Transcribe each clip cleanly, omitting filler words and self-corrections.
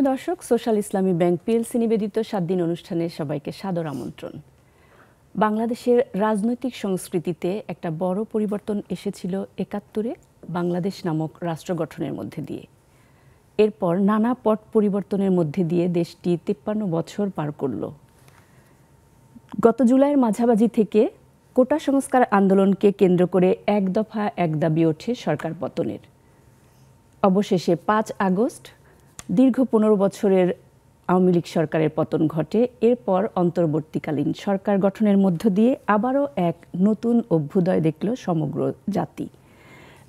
সুপ্রিয় দর্শক, সোশ্যাল ইসলামী bank PLC নিবেদিত 7 দিন অনুষ্ঠানে সবাইকে সাদর আমন্ত্রণ। বাংলাদেশের রাজনৈতিক সংস্কৃতিতে একটা বড় পরিবর্তন এসেছিল ৭১-এ বাংলাদেশ নামক রাষ্ট্র গঠনের মধ্যে দিয়ে। এরপর নানা পট পরিবর্তনের মধ্যে দিয়ে দেশটি ৫৩ বছর পার করল। গত জুলাইয়ের মাঝামাঝি থেকে কোটা সংস্কার আন্দোলনকে কেন্দ্র করে এক দফা এক দাবি ওঠে সরকার পতনের। অবশেষে ৫ আগস্ট দীর্ঘ ১৫ বছরের আওয়ামী লীগ সরকারের পতন ঘটে। এরপর অন্তর্বর্তীকালীন সরকার গঠনের মধ্য দিয়ে আবারও এক নতুন অভ্যুদয় দেখল সমগ্র জাতি।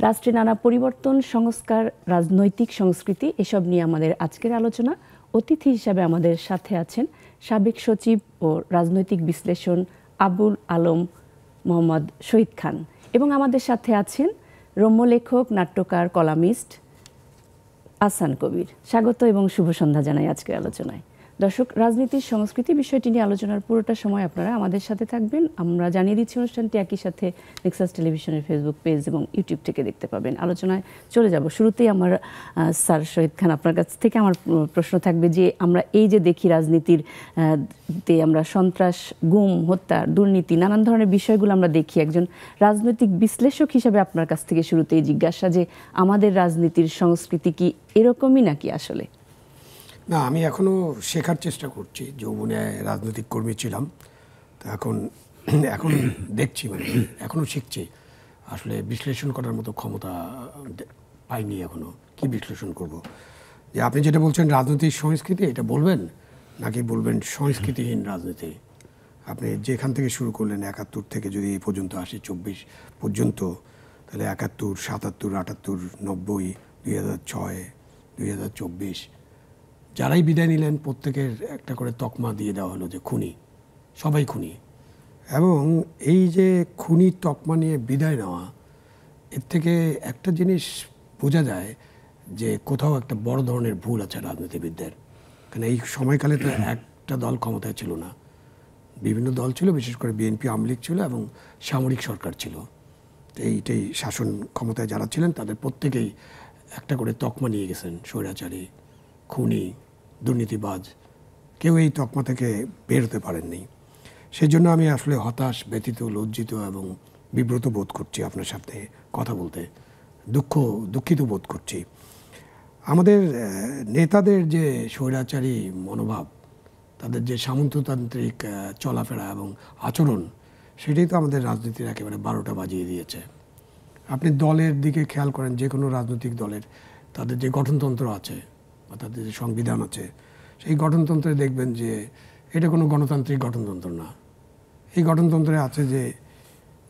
রাষ্ট্রে নানা পরিবর্তন, সংস্কার, রাজনৈতিক সংস্কৃতি, এসব নিয়ে আমাদের আজকের আলোচনা। অতিথি হিসাবে আমাদের সাথে আছেন সাবেক সচিব ও রাজনৈতিক বিশ্লেষণ আবুল আলম মোহাম্মদ শহীদ খান, এবং আমাদের সাথে আছেন রম্য লেখক, নাট্যকার, কলামিস্ট আহসান কবির। স্বাগত এবং শুভ সন্ধ্যা জানাই আজকের আলোচনায়। দর্শক, রাজনীতির সংস্কৃতি বিষয়টি নিয়ে আলোচনার পুরোটা সময় আপনারা আমাদের সাথে থাকবেন। আমরা জানিয়ে দিচ্ছি অনুষ্ঠানটি একই সাথে নেক্সাস টেলিভিশনের ফেসবুক পেজ এবং ইউটিউব থেকে দেখতে পাবেন। আলোচনায় চলে যাব। শুরুতেই আমার স্যার শহীদ খান, আপনার কাছ থেকে আমার প্রশ্ন থাকবে যে আমরা এই যে দেখি রাজনীতির আমরা সন্ত্রাস, গুম, হত্যা, দুর্নীতি, নানান ধরনের বিষয়গুলো আমরা দেখি, একজন রাজনৈতিক বিশ্লেষক হিসাবে আপনার কাছ থেকে শুরুতেই জিজ্ঞাসা যে আমাদের রাজনীতির সংস্কৃতি কি এরকমই নাকি আসলে? না, আমি এখনও শেখার চেষ্টা করছি। যৌবনে রাজনৈতিক কর্মী ছিলাম, তো এখন দেখছি, এখনও শিখছি। আসলে বিশ্লেষণ করার মতো ক্ষমতা পাইনি এখনও। কি বিশ্লেষণ করব? যে আপনি যেটা বলছেন রাজনৈতিক সংস্কৃতি, এটা বলবেন নাকি বলবেন সংস্কৃতিহীন রাজনীতি? আপনি যেখান থেকে শুরু করলেন ৭১ থেকে যদি এই পর্যন্ত আসি ২৪ পর্যন্ত, তাহলে ৭১, ৭৭, ৭৮, ৯০, ২০০৬, ২০২৪, যারাই বিদায় নিলেন প্রত্যেকের একটা করে তকমা দিয়ে দেওয়া হলো যে খুনি, সবাই খুনি। এবং এই যে খুনি তকমা নিয়ে বিদায় নেওয়া, এর থেকে একটা জিনিস বোঝা যায় যে কোথাও একটা বড় ধরনের ভুল আছে রাজনীতিবিদদের। কারণ এই সময়কালে তো একটা দল ক্ষমতায় ছিল না, বিভিন্ন দল ছিল, বিশেষ করে বিএনপি, আওয়ামী লীগ ছিল এবং সামরিক সরকার ছিল। এইটাই শাসন ক্ষমতায় যারা ছিলেন তাদের প্রত্যেকেই একটা করে তকমা নিয়ে গেছেন, স্বৈরাচারী, খুনি, দুর্নীতিবাজ। কেউ এই তকমা থেকে বের হতে পারেননি। সেই জন্য আমি আসলে হতাশ, ব্যথিত, লজ্জিত এবং বিব্রত বোধ করছি আপনার সাথে কথা বলতে। দুঃখিত বোধ করছি। আমাদের নেতাদের যে স্বৈরাচারী মনোভাব, তাদের যে সামন্ততান্ত্রিক চলাফেরা এবং আচরণ, সেটাই তো আমাদের রাজনীতির একেবারে ১২টা বাজিয়ে দিয়েছে। আপনি দলের দিকে খেয়াল করেন, যে কোনো রাজনৈতিক দলের তাদের যে গঠনতন্ত্র আছে বা তাদের যে সংবিধান আছে, সেই গঠনতন্ত্রে দেখবেন যে এটা কোনো গণতান্ত্রিক গঠনতন্ত্র না। এই গঠনতন্ত্রে আছে যে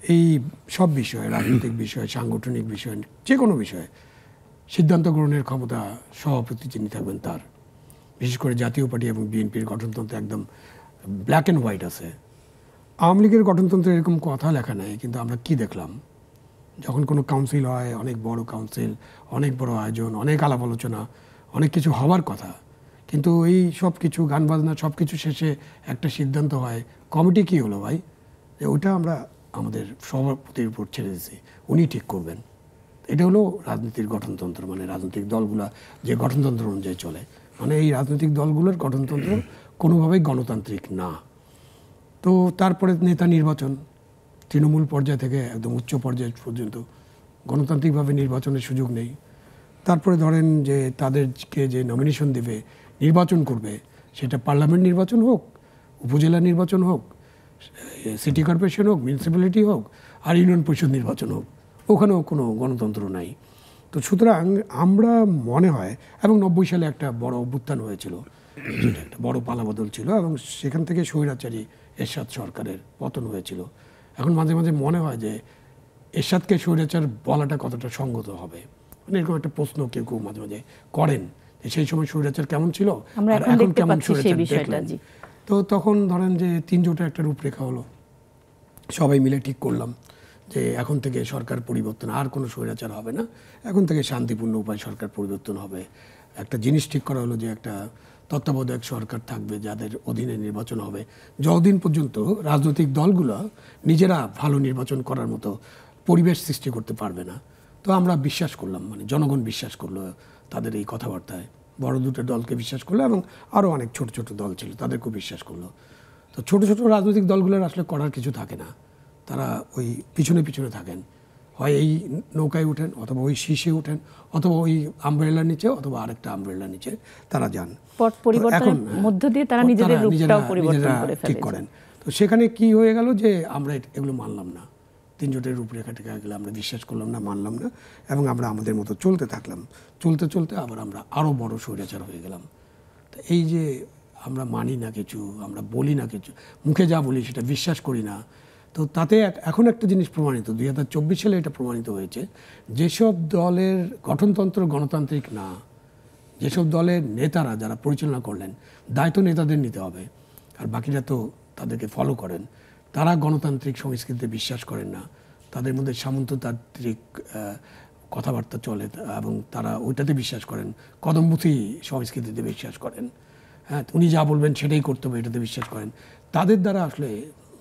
এই সব বিষয়ে, রাজনৈতিক বিষয়, সাংগঠনিক বিষয়, যে কোনো বিষয়ে সিদ্ধান্ত গ্রহণের ক্ষমতা সভাপতি যিনি থাকবেন তার। বিশেষ করে জাতীয় পার্টি এবং বিএনপির গঠনতন্ত্র একদম ব্ল্যাক অ্যান্ড হোয়াইট আছে। আওয়ামী লীগের গঠনতন্ত্রে এরকম কথা লেখা নেই, কিন্তু আমরা কি দেখলাম? যখন কোনো কাউন্সিল হয়, অনেক বড় কাউন্সিল, অনেক বড় আয়োজন, অনেক আলাপ আলোচনা, অনেক কিছু হওয়ার কথা, কিন্তু এই সব কিছু গান বাজনা সব কিছু শেষে একটা সিদ্ধান্ত হয়। কমিটি কি হলো ভাই? যে ওইটা আমরা আমাদের সভাপতির উপর ছেড়ে দিয়েছি, উনি ঠিক করবেন। এটা হলো রাজনীতির গঠনতন্ত্র, মানে রাজনৈতিক দলগুলা যে গঠনতন্ত্র অনুযায়ী চলে। মানে এই রাজনৈতিক দলগুলোর গঠনতন্ত্র কোনোভাবেই গণতান্ত্রিক না। তো তারপরে নেতা নির্বাচন, তৃণমূল পর্যায় থেকে একদম উচ্চ পর্যায় পর্যন্ত গণতান্ত্রিকভাবে নির্বাচনের সুযোগ নেই। তারপরে ধরেন যে তাদেরকে যে নমিনেশন দেবে, নির্বাচন করবে, সেটা পার্লামেন্ট নির্বাচন হোক, উপজেলা নির্বাচন হোক, সিটি কর্পোরেশন হোক, মিউনিসিপ্যালিটি হোক, আর ইউনিয়ন পরিষদ নির্বাচন হোক, ওখানেও কোনো গণতন্ত্র নাই। তো সুতরাং আমরা মনে হয়, এবং ৯০ সালে একটা বড় অভ্যুত্থান হয়েছিল, যেটা একটা বড় পালাবদল ছিল, এবং সেখান থেকে স্বৈরাচারী এরশাদ সরকারের পতন হয়েছিল। এখন মাঝে মাঝে মনে হয় যে এরশাদকে স্বৈরাচার বলাটা কতটা সঙ্গত হবে। মানে এরকম একটা প্রশ্ন কেউ কেউ মাঝে মাঝে করেন যে সেই সময় স্বৈরাচার কেমন ছিল আর এখন কেমন স্বৈরাচার দেখলেন। তো তখন ধরেন যে ৩ জোটের একটা রূপরেখা হলো, সবাই মিলে ঠিক করলাম যে এখন থেকে সরকার পরিবর্তন, আর কোনো স্বৈরাচার হবে না, এখন থেকে শান্তিপূর্ণ উপায় সরকার পরিবর্তন হবে। একটা জিনিস ঠিক করা হলো যে একটা তত্ত্বাবধায়ক সরকার থাকবে যাদের অধীনে নির্বাচন হবে, যতদিন পর্যন্ত রাজনৈতিক দলগুলো নিজেরা ভালো নির্বাচন করার মতো পরিবেশ সৃষ্টি করতে পারবে না। তো আমরা বিশ্বাস করলাম, মানে জনগণ বিশ্বাস করলো তাদের এই কথাবার্তায়। বড় দুটো দলকে বিশ্বাস করলো এবং আরও অনেক ছোট ছোট দল ছিল তাদেরকেও বিশ্বাস করলো। তো ছোট ছোট রাজনৈতিক দলগুলোর আসলে করার কিছু থাকে না, তারা ওই পিছনে পিছনে থাকেন, হয় এই নৌকায় উঠেন অথবা ওই শীষে উঠেন অথবা ওই আমব্রেলার নিচে অথবা আরেকটা আমব্রেলার নিচে তারা যান। পট পরিবর্তনের মধ্য দিয়ে তারা নিজেদের রূপটাও পরিবর্তন করে ঠিক করেন। তো সেখানে কি হয়ে গেল যে আমরা এগুলো মানলাম না, তিনজোটের রূপরেখা টেখা গেলে আমরা বিশ্বাস করলাম না, মানলাম না, এবং আমরা আমাদের মতো চলতে থাকলাম। চলতে চলতে আবার আমরা আরও বড় স্বৈরাচার হয়ে গেলাম। তো এই যে আমরা মানি না কিছু, আমরা বলি না কিছু, মুখে যা বলি সেটা বিশ্বাস করি না, তো তাতে এখন একটা জিনিস প্রমাণিত, 2024 সালে এটা প্রমাণিত হয়েছে, যেসব দলের গঠনতন্ত্র গণতান্ত্রিক না, যেসব দলের নেতারা যারা পরিচালনা করলেন, দায়িত্ব নেতাদের নিতে হবে, আর বাকিরা তো তাদেরকে ফলো করেন, তারা গণতান্ত্রিক সংস্কৃতিতে বিশ্বাস করেন না, তাদের মধ্যে সামন্ততান্ত্রিক কথাবার্তা চলে এবং তারা ওইটাতে বিশ্বাস করেন, কদমমুখী সংস্কৃতিতে বিশ্বাস করেন, হ্যাঁ উনি যা বলবেন সেটাই করতে হবে এটাতে বিশ্বাস করেন, তাদের দ্বারা আসলে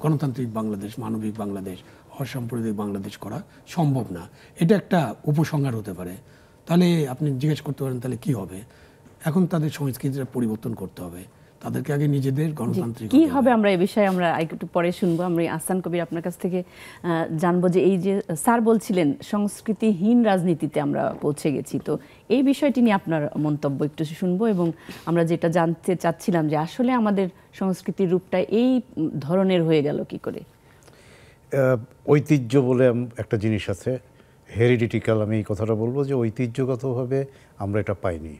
গণতান্ত্রিক বাংলাদেশ, মানবিক বাংলাদেশ, অসাম্প্রদায়িক বাংলাদেশ করা সম্ভব না। এটা একটা উপসংহার হতে পারে। তাহলে আপনি জিজ্ঞেস করতে পারেন তাহলে কি হবে? এখন তাদের সংস্কৃতিটা পরিবর্তন করতে হবে, তাদেরকে আগে নিজেদের গণতান্ত্রিক কি হবে আমরা এই বিষয়ে আমরা একটু পরে শুনবো। আমরা আহসান কবির আপনার কাছ থেকে জানবো যে এই যে স্যার বলছিলেন সংস্কৃতিহীন রাজনীতিতে আমরা পৌঁছে গেছি, তো এই বিষয়টি নিয়ে আপনার মন্তব্য একটু শুনবো, এবং আমরা যেটা জানতে চাচ্ছিলাম যে আসলে আমাদের সংস্কৃতির রূপটা এই ধরনের হয়ে গেল কি করে। ঐতিহ্য বলে একটা জিনিস আছে, হেরিডিটিক্যাল, আমি এই কথাটা বলবো যে ঐতিহ্যগতভাবে আমরা এটা পাইনি।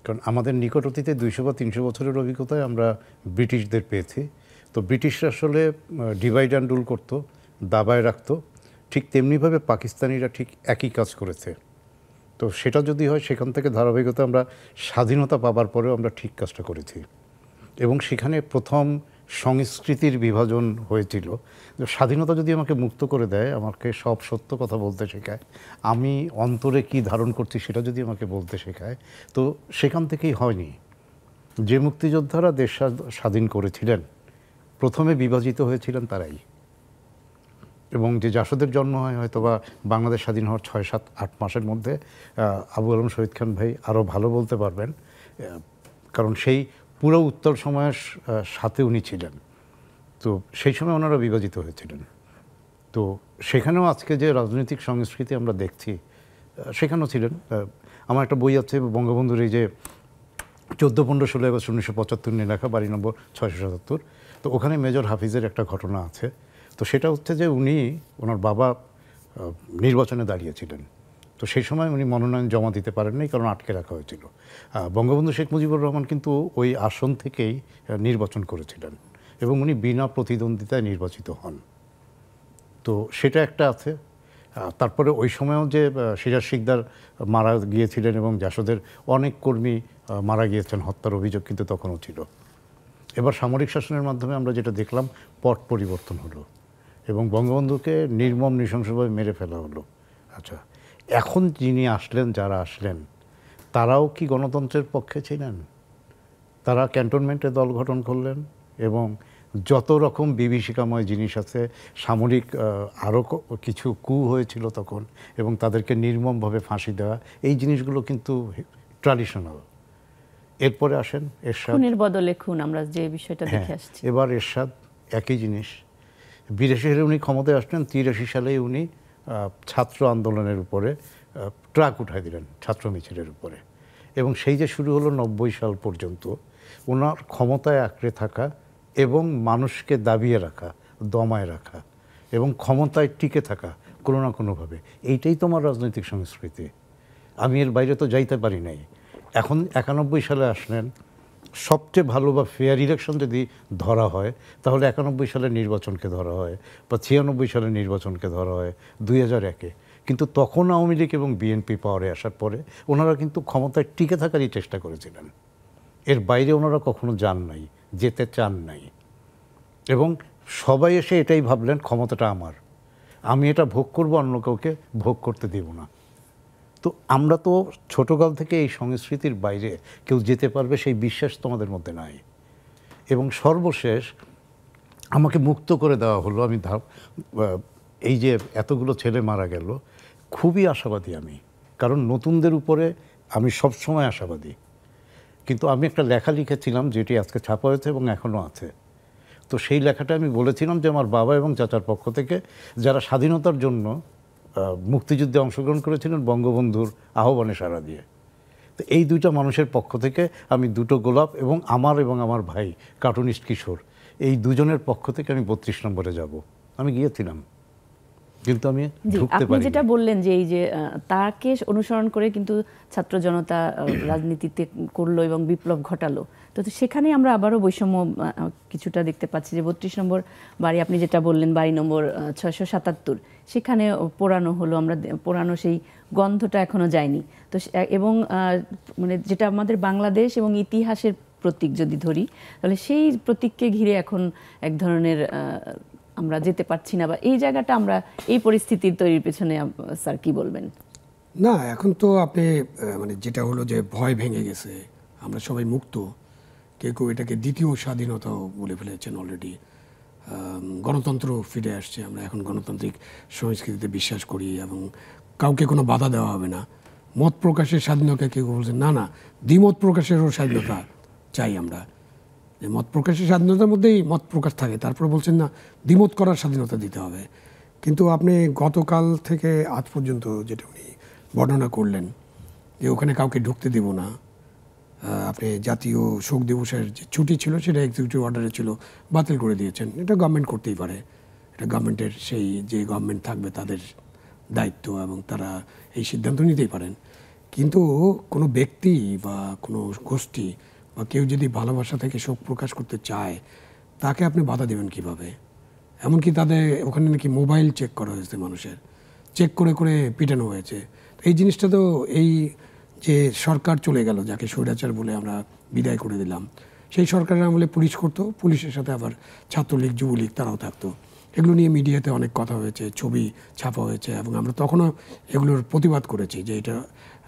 কারণ আমাদের নিকট অতীতে 200 বা 300 বছরের অভিজ্ঞতায় আমরা ব্রিটিশদের পেয়েছি। তো ব্রিটিশরা আসলে ডিভাইড অ্যান্ড রুল করতো, দাবায় রাখতো, ঠিক তেমনিভাবে পাকিস্তানিরা ঠিক একই কাজ করেছে। তো সেটা যদি হয়, সেখান থেকে ধারাবাহিকতা আমরা স্বাধীনতা পাবার পরেও আমরা ঠিক কাজটা করেছি, এবং সেখানে প্রথম সংস্কৃতির বিভাজন হয়েছিল। স্বাধীনতা যদি আমাকে মুক্ত করে দেয়, আমাকে সব সত্য কথা বলতে শেখায়, আমি অন্তরে কি ধারণ করছি সেটা যদি আমাকে বলতে শেখায়, তো সেখান থেকেই হয়নি। যে মুক্তিযোদ্ধারা দেশ স্বাধীন করেছিলেন, প্রথমে বিভাজিত হয়েছিলেন তারাই, এবং যে জাসদের জন্ম হয় হয়তো বা বাংলাদেশ স্বাধীন হওয়ার 6-7-8 মাসের মধ্যে, আবু আলম শহীদ খান ভাই আরও ভালো বলতে পারবেন, কারণ সেই পুরো উত্তর সময়ের সাথে উনি ছিলেন। তো সেই সময় ওনারা বিভাজিত হয়েছিলেন। তো সেখানেও আজকে যে রাজনৈতিক সংস্কৃতি আমরা দেখছি, সেখানেও ছিলেন। আমার একটা বই আছে বঙ্গবন্ধুর, এই যে 14-15-16 আগস্ট 1975 নিয়ে লেখা, বাড়ি নম্বর 677। তো ওখানে মেজর হাফিজের একটা ঘটনা আছে। তো সেটা হচ্ছে যে ওনার বাবা নির্বাচনে দাঁড়িয়েছিলেন। তো সেই সময় উনি মনোনয়ন জমা দিতে পারেননি, কারণ আটকে রাখা হয়েছিল। বঙ্গবন্ধু শেখ মুজিবুর রহমান কিন্তু ওই আসন থেকেই নির্বাচন করেছিলেন, এবং উনি বিনা প্রতিদ্বন্দ্বিতায় নির্বাচিত হন। তো সেটা একটা আছে। তারপরে ওই সময়ও যে সিরাজ শিকদার মারা গিয়েছিলেন, এবং জাসদের অনেক কর্মী মারা গিয়েছেন, হত্যার অভিযোগ কিন্তু তখনও ছিল। এবার সামরিক শাসনের মাধ্যমে আমরা যেটা দেখলাম, পট পরিবর্তন হলো এবং বঙ্গবন্ধুকে নির্মম নৃশংসভাবে মেরে ফেলা হলো। আচ্ছা, এখন যিনি আসলেন, যারা আসলেন, তারাও কি গণতন্ত্রের পক্ষে ছিলেন? তারা ক্যান্টনমেন্টে দল গঠন করলেন, এবং যত রকম বিভীষিকাময় জিনিস আছে, সামরিক আরও কিছু কু হয়েছিল তখন, এবং তাদেরকে নির্মমভাবে ফাঁসি দেওয়া, এই জিনিসগুলো কিন্তু ট্র্যাডিশনাল। এরপরে আসেন এরশাদ, খুনের বদলে খুন, আমরা যে বিষয়টা দেখে আসছি। এবার এরশাদ একই জিনিস। 82 সালে উনি ক্ষমতায় আসলেন, 83 সালে উনি ছাত্র আন্দোলনের উপরে ট্রাক উঠাই দিলেন, ছাত্র মিছিলের উপরে, এবং সেই যে শুরু হলো 90 সাল পর্যন্ত ওনার ক্ষমতায় আঁকড়ে থাকা এবং মানুষকে দাবিয়ে রাখা, দমায় রাখা এবং ক্ষমতায় টিকে থাকা কোনো না কোনোভাবে, এইটাই তোমার রাজনৈতিক সংস্কৃতি। আমি এর বাইরে তো যাইতে পারি নাই। এখন 91 সালে আসলেন, সবচেয়ে ভালো বা ফেয়ার ইলেকশন যদি ধরা হয়, তাহলে 91 সালের নির্বাচনকে ধরা হয়, বা 96 সালের নির্বাচনকে ধরা হয়, 2001-এ। কিন্তু তখন আওয়ামী লীগ এবং বিএনপি পাওয়ারে আসার পরে ওনারা কিন্তু ক্ষমতায় টিকে থাকারই চেষ্টা করেছিলেন, এর বাইরে ওনারা কখনো যান নাই, যেতে চান নাই। এবং সবাই এসে এটাই ভাবলেন, ক্ষমতাটা আমার, আমি এটা ভোগ করব, অন্য কাউকে ভোগ করতে দেব না। তো আমরা তো ছোটকাল থেকে এই সংস্কৃতির বাইরে কেউ যেতে পারবে সেই বিশ্বাস তোমাদের মধ্যে নাই। এবং সর্বশেষ আমাকে মুক্ত করে দেওয়া হলো। আমি এই যে এতগুলো ছেলে মারা গেল, খুবই আশাবাদী আমি, কারণ নতুনদের উপরে আমি সবসময় আশাবাদী। কিন্তু আমি একটা লেখা লিখেছিলাম যেটি আজকে ছাপা হয়েছে এবং এখনও আছে। তো সেই লেখাটা আমি বলেছিলাম যে আমার বাবা এবং চাচার পক্ষ থেকে যারা স্বাধীনতার জন্য মুক্তিযুদ্ধে অংশগ্রহণ করেছিলেন বঙ্গবন্ধুর আহ্বানে সাড়া দিয়ে, তো এই দুইটা মানুষের পক্ষ থেকে আমি দুটো গোলাপ এবং আমার ভাই কার্টুনিস্ট কিশোর, এই দুজনের পক্ষ থেকে আমি 32 নম্বরে যাব। আমি গিয়েছিলাম, কিন্তু আমি ঢুকতে আপনি পারিনি। যেটা বললেন যে এই যে তাকে অনুসরণ করে কিন্তু ছাত্র জনতা রাজনীতিতে করলো এবং বিপ্লব ঘটালো, তো সেখানে আমরা আবারও বৈষম্য কিছুটা দেখতে পাচ্ছি যে 32 নম্বর বাড়ি, আপনি যেটা বললেন বাড়ি নম্বর 677, সেখানে পোড়ানো হলো, আমরা পোড়ানো সেই গন্ধটা এখনো যায়নি। তো এবং মানে যেটা আমাদের বাংলাদেশ এবং ইতিহাসের প্রতীক যদি ধরি, তাহলে সেই প্রতীককে ঘিরে এখন এক ধরনের আমরা যেতে পারছি না, বা এই জায়গাটা আমরা এই পরিস্থিতির তৈরির পেছনে স্যার কি বলবেন? না, এখন তো আপনি মানে যেটা হলো যে ভয় ভেঙে গেছে, আমরা সবাই মুক্ত। কেউ কেউ এটাকে দ্বিতীয় স্বাধীনতাও বলে ফেলেছেন অলরেডি। গণতন্ত্র ফিরে আসছে, আমরা এখন গণতান্ত্রিক সংস্কৃতিতে বিশ্বাস করি এবং কাউকে কোনো বাধা দেওয়া হবে না। মত প্রকাশের স্বাধীনতা কেউ বলছেন না, না দ্বিমত প্রকাশেরও স্বাধীনতা চাই আমরা। মত প্রকাশের স্বাধীনতার মধ্যেই মত প্রকাশ থাকে, তারপরে বলছেন না দ্বিমত করার স্বাধীনতা দিতে হবে। কিন্তু আপনি গতকাল থেকে আজ পর্যন্ত যেটা উনি বর্ণনা করলেন যে ওখানে কাউকে ঢুকতে দেব না, আপনি জাতীয় শোক দিবসের যে ছুটি ছিল সেটা এক্সিকিউটিভ অর্ডারে ছিল, বাতিল করে দিয়েছেন। এটা গভর্নমেন্ট করতেই পারে, এটা গভর্নমেন্টের সেই যে গভর্নমেন্ট থাকবে তাদের দায়িত্ব এবং তারা এই সিদ্ধান্ত নিতেই পারেন। কিন্তু কোনো ব্যক্তি বা কোনো গোষ্ঠী বা কেউ যদি ভালোবাসা থেকে শোক প্রকাশ করতে চায়, তাকে আপনি বাধা দেবেন কিভাবে? এমনকি তাদের ওখানে নাকি মোবাইল চেক করা হয়েছে, মানুষের চেক করে করে পিটানো হয়েছে। এই জিনিসটা তো এই যে সরকার চলে গেল, যাকে স্বৈরাচার বলে আমরা বিদায় করে দিলাম, সেই সরকারের আমলে পুলিশ করতো, পুলিশের সাথে আবার ছাত্রলীগ যুবলীগ তারাও থাকতো। এগুলো নিয়ে মিডিয়াতে অনেক কথা হয়েছে, ছবি ছাপা হয়েছে এবং আমরা তখনও এগুলোর প্রতিবাদ করেছি যে এটা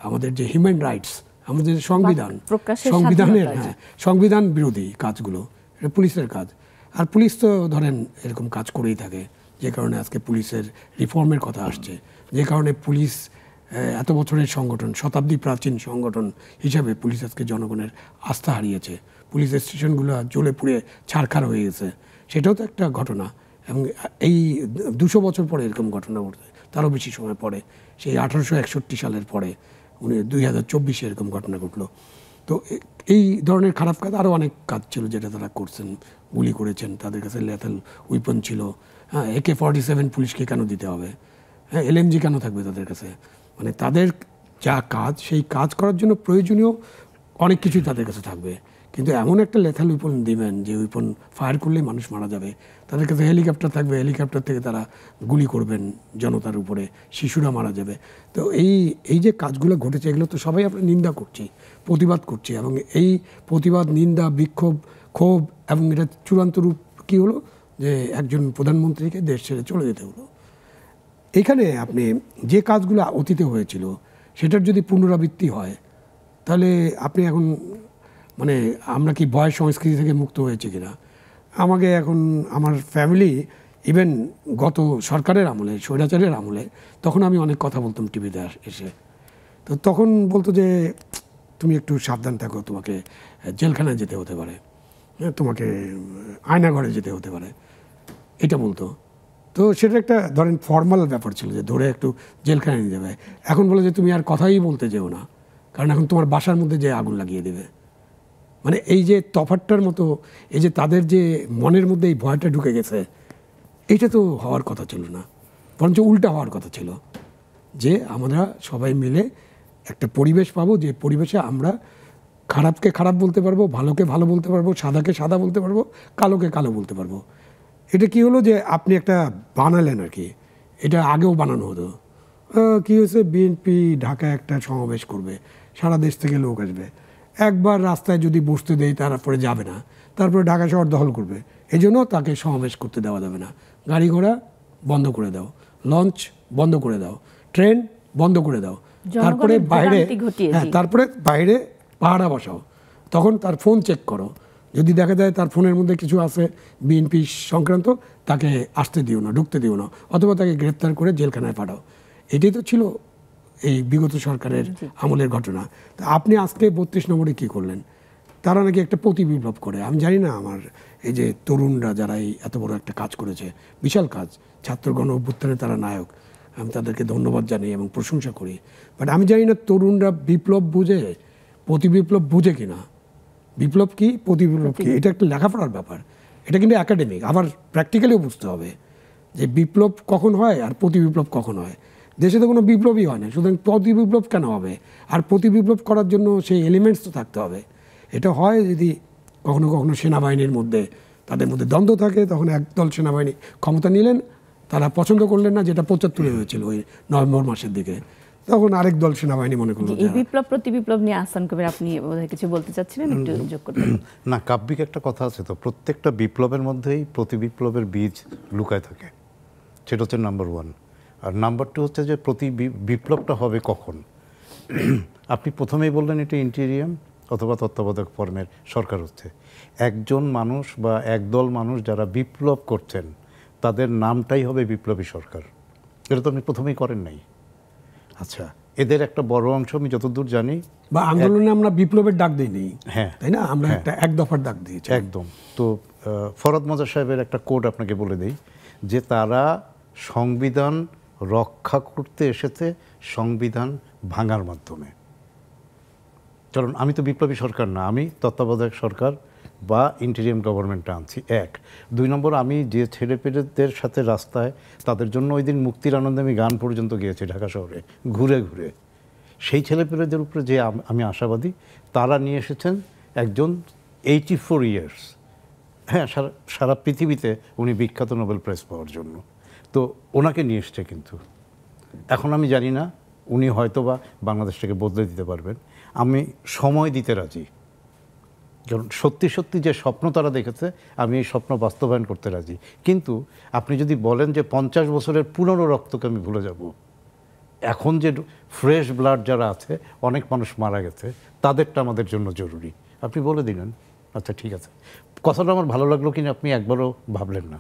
আমাদের যে হিউম্যান রাইটস, আমাদের সংবিধানের সংবিধান বিরোধী কাজগুলো, এটা পুলিশের কাজ। আর পুলিশ তো ধরেন এরকম কাজ করেই থাকে, যে কারণে আজকে পুলিশের রিফর্মের কথা আসছে, যে কারণে পুলিশ এত বছরের সংগঠন, শতাব্দী প্রাচীন সংগঠন হিসাবে পুলিশ আজকে জনগণের আস্থা হারিয়েছে। পুলিশ স্টেশনগুলো জ্বলে পুড়ে ছারখার হয়ে গেছে, সেটাও তো একটা ঘটনা। এবং এই 200 বছর পরে এরকম ঘটনা ঘটছে, তারও বেশি সময় পরে, সেই 1861 সালের পরে 2024 এরকম ঘটনা ঘটলো। তো এই ধরনের খারাপ কাজ আরও অনেক কাজ ছিল যেটা তারা করছেন, গুলি করেছেন, তাদের কাছে লেথাল উইপন ছিল। হ্যাঁ, AK-47 পুলিশকে কেন দিতে হবে? হ্যাঁ, LMG কেন থাকবে তাদের কাছে? মানে তাদের যা কাজ, সেই কাজ করার জন্য প্রয়োজনীয় অনেক কিছুই তাদের কাছে থাকবে, কিন্তু এমন একটা লেথাল উইপন দিবেন যে উইপন ফায়ার করলেই মানুষ মারা যাবে। তাদের কাছে হেলিকপ্টার থাকবে, হেলিকপ্টার থেকে তারা গুলি করবেন জনতার উপরে, শিশুরা মারা যাবে। তো এই যে কাজগুলো ঘটেছে, এগুলো তো সবাই আমরা নিন্দা করছি, প্রতিবাদ করছি, এবং এই প্রতিবাদ, নিন্দা, বিক্ষোভ, ক্ষোভ, এবং এটা চূড়ান্ত রূপ কী হলো যে একজন প্রধানমন্ত্রীকে দেশ ছেড়ে চলে যেতে হলো। এখানে আপনি যে কাজগুলো অতীতে হয়েছিল সেটার যদি পুনরাবৃত্তি হয়, তাহলে আপনি এখন মানে আমরা কি ভয় সংস্কৃতি থেকে মুক্ত হয়েছে কিনা? আমাকে এখন আমার ফ্যামিলি, ইভেন গত সরকারের আমলে, স্বৈরাচারের আমলে, তখন আমি অনেক কথা বলতাম টিভিতে এসে, তো তখন বলতো যে তুমি একটু সাবধান থাকো, তোমাকে জেলখানায় যেতে হতে পারে, তোমাকে আয়নাঘরে যেতে হতে পারে, এটা বলতো। তো সেটা একটা ধরেন ফর্মাল ব্যাপার ছিল যে ধরে একটু জেলখানায় নিয়ে যাবে। এখন বলে যে তুমি আর কথাই বলতে যেও না, কারণ এখন তোমার বাসার মধ্যে যে আগুন লাগিয়ে দেবে। মানে এই যে তফাৎটার মতো, এই যে তাদের যে মনের মধ্যে এই ভয়টা ঢুকে গেছে, এইটা তো হওয়ার কথা ছিল না, বরঞ্চ উল্টা হওয়ার কথা ছিল যে আমরা সবাই মিলে একটা পরিবেশ পাবো, যে পরিবেশে আমরা খারাপকে খারাপ বলতে পারবো, ভালোকে ভালো বলতে পারবো, সাদাকে সাদা বলতে পারবো, কালোকে কালো বলতে পারবো। এটা কি হলো যে আপনি একটা বানালেন আর কি, এটা আগেও বানানো হতো। কী হয়েছে, বিএনপি ঢাকায় একটা সমাবেশ করবে, সারা দেশ থেকে লোক আসবে, একবার রাস্তায় যদি বসতে দেয় তারপরে যাবে না, তারপরে ঢাকা শহর দখল করবে, এই জন্য তাকে সমাবেশ করতে দেওয়া যাবে না। গাড়ি ঘোড়া বন্ধ করে দাও, লঞ্চ বন্ধ করে দাও, ট্রেন বন্ধ করে দাও, তারপরে বাইরে, হ্যাঁ, তারপরে বাইরে পাহারা বসাও, তখন তার ফোন চেক করো, যদি দেখা যায় তার ফোনের মধ্যে কিছু আছে বিএনপি সংক্রান্ত, তাকে আসতে দিও না, ঢুকতে দিও না, অথবা তাকে গ্রেপ্তার করে জেলখানায় পাঠাও। এটাই তো ছিল এই বিগত সরকারের আমলের ঘটনা। তা আপনি আজকে 32 নম্বরে কী করলেন? তারা নাকি একটা প্রতিবিপ্লব করে। আমি জানি না, আমার এই যে তরুণরা যারা এই এত বড় একটা কাজ করেছে, বিশাল কাজ, ছাত্র গণ অভ্যুত্থানে তারা নায়ক, আমি তাদেরকে ধন্যবাদ জানাই এবং প্রশংসা করি। বাট আমি জানি না তরুণরা বিপ্লব বুঝে, প্রতিবিপ্লব বুঝে কিনা। বিপ্লব কি, প্রতিবিপ্লব কি, এটা একটা লেখাপড়ার ব্যাপার। এটা কিন্তু একাডেমিক, আবার প্র্যাকটিক্যালিও বুঝতে হবে যে বিপ্লব কখন হয় আর প্রতিবিপ্লব কখন হয়। দেশে তো কোনো বিপ্লবই হয় না, সুতরাং প্রতিবিপ্লব কেন হবে? আর প্রতিবিপ্লব করার জন্য সেই এলিমেন্টস তো থাকতে হবে। এটা হয় যদি কখনো কখনো সেনাবাহিনীর মধ্যে তাদের মধ্যে দ্বন্দ্ব থাকে, তখন একদল সেনাবাহিনী ক্ষমতা নিলেন, তারা পছন্দ করলেন না, যেটা ৭৫-এ হয়েছিল ওই নভেম্বর মাসের দিকে, তখন আরেক দল সেনাবাহিনী মনে করলো এই বিপ্লব প্রতিবিপ্লব নিয়ে আহসান কবির আপনি বোধহয় কিছু বলতে চাচ্ছিলেন, একটু যোগ করতে। না, কাব্যিক একটা কথা আছে তো, প্রত্যেকটা বিপ্লবের মধ্যেই প্রতিবিপ্লবের বীজ লুকায় থাকে, সেটা হচ্ছে নাম্বার 1। আর নাম্বার 2 হচ্ছে যে বিপ্লবটা হবে কখন। আপনি প্রথমেই বললেন এটা ইন্টেরিয়াম অথবা তত্ত্বাবধায়ক ফর্মের সরকার হচ্ছে। একজন মানুষ বা একদল মানুষ যারা বিপ্লব করছেন তাদের নামটাই হবে বিপ্লবী সরকার। এটা তো আপনি প্রথমেই করেন নাই। আচ্ছা, এদের একটা বড় অংশ আমি যতদূর জানি, বা আন্দোলনে আমরা বিপ্লবের ডাক দিইনি, হ্যাঁ, তাই না, আমরা একটা এক দফার ডাক দিয়েছি একদম। তো ফরহাদ মজা সাহেবের একটা কোড আপনাকে বলে দেই, যে তারা সংবিধান রক্ষা করতে এসেছে সংবিধান ভাঙার মাধ্যমে। কারণ আমি তো বিপ্লবী সরকার না, আমি তত্ত্বাবধায়ক সরকার বা ইন্টেরিয়াম গভর্নমেন্টটা আনছি। 1, 2 নম্বর, আমি যে ছেলেপেলেদের সাথে রাস্তায় তাদের জন্য ওই দিন মুক্তির আনন্দে আমি গান পর্যন্ত গিয়েছি ঢাকা শহরে ঘুরে ঘুরে, সেই ছেলেপেলেদের উপরে যে আমি আশাবাদী, তারা নিয়ে এসেছেন একজন 84 ইয়ার্স, হ্যাঁ, সারা পৃথিবীতে উনি বিখ্যাত নোবেল প্রাইজ পাওয়ার জন্য। তো ওনাকে নিয়ে এসছে, কিন্তু এখন আমি জানি না, উনি হয়তো বা বাংলাদেশটাকে বদলে দিতে পারবেন। আমি সময় দিতে রাজি, কারণ সত্যি সত্যি যে স্বপ্ন তারা দেখেছে আমি এই স্বপ্ন বাস্তবায়ন করতে রাজি। কিন্তু আপনি যদি বলেন যে 50 বছরের পুরনো রক্তকে আমি ভুলে যাব, এখন যে ফ্রেশ ব্লাড যারা আছে, অনেক মানুষ মারা গেছে, তাদেরটা আমাদের জন্য জরুরি, আপনি বলে দিলেন। আচ্ছা, ঠিক আছে, কথাটা আমার ভালো লাগলো, কিনা আপনি একবারও ভাবলেন না।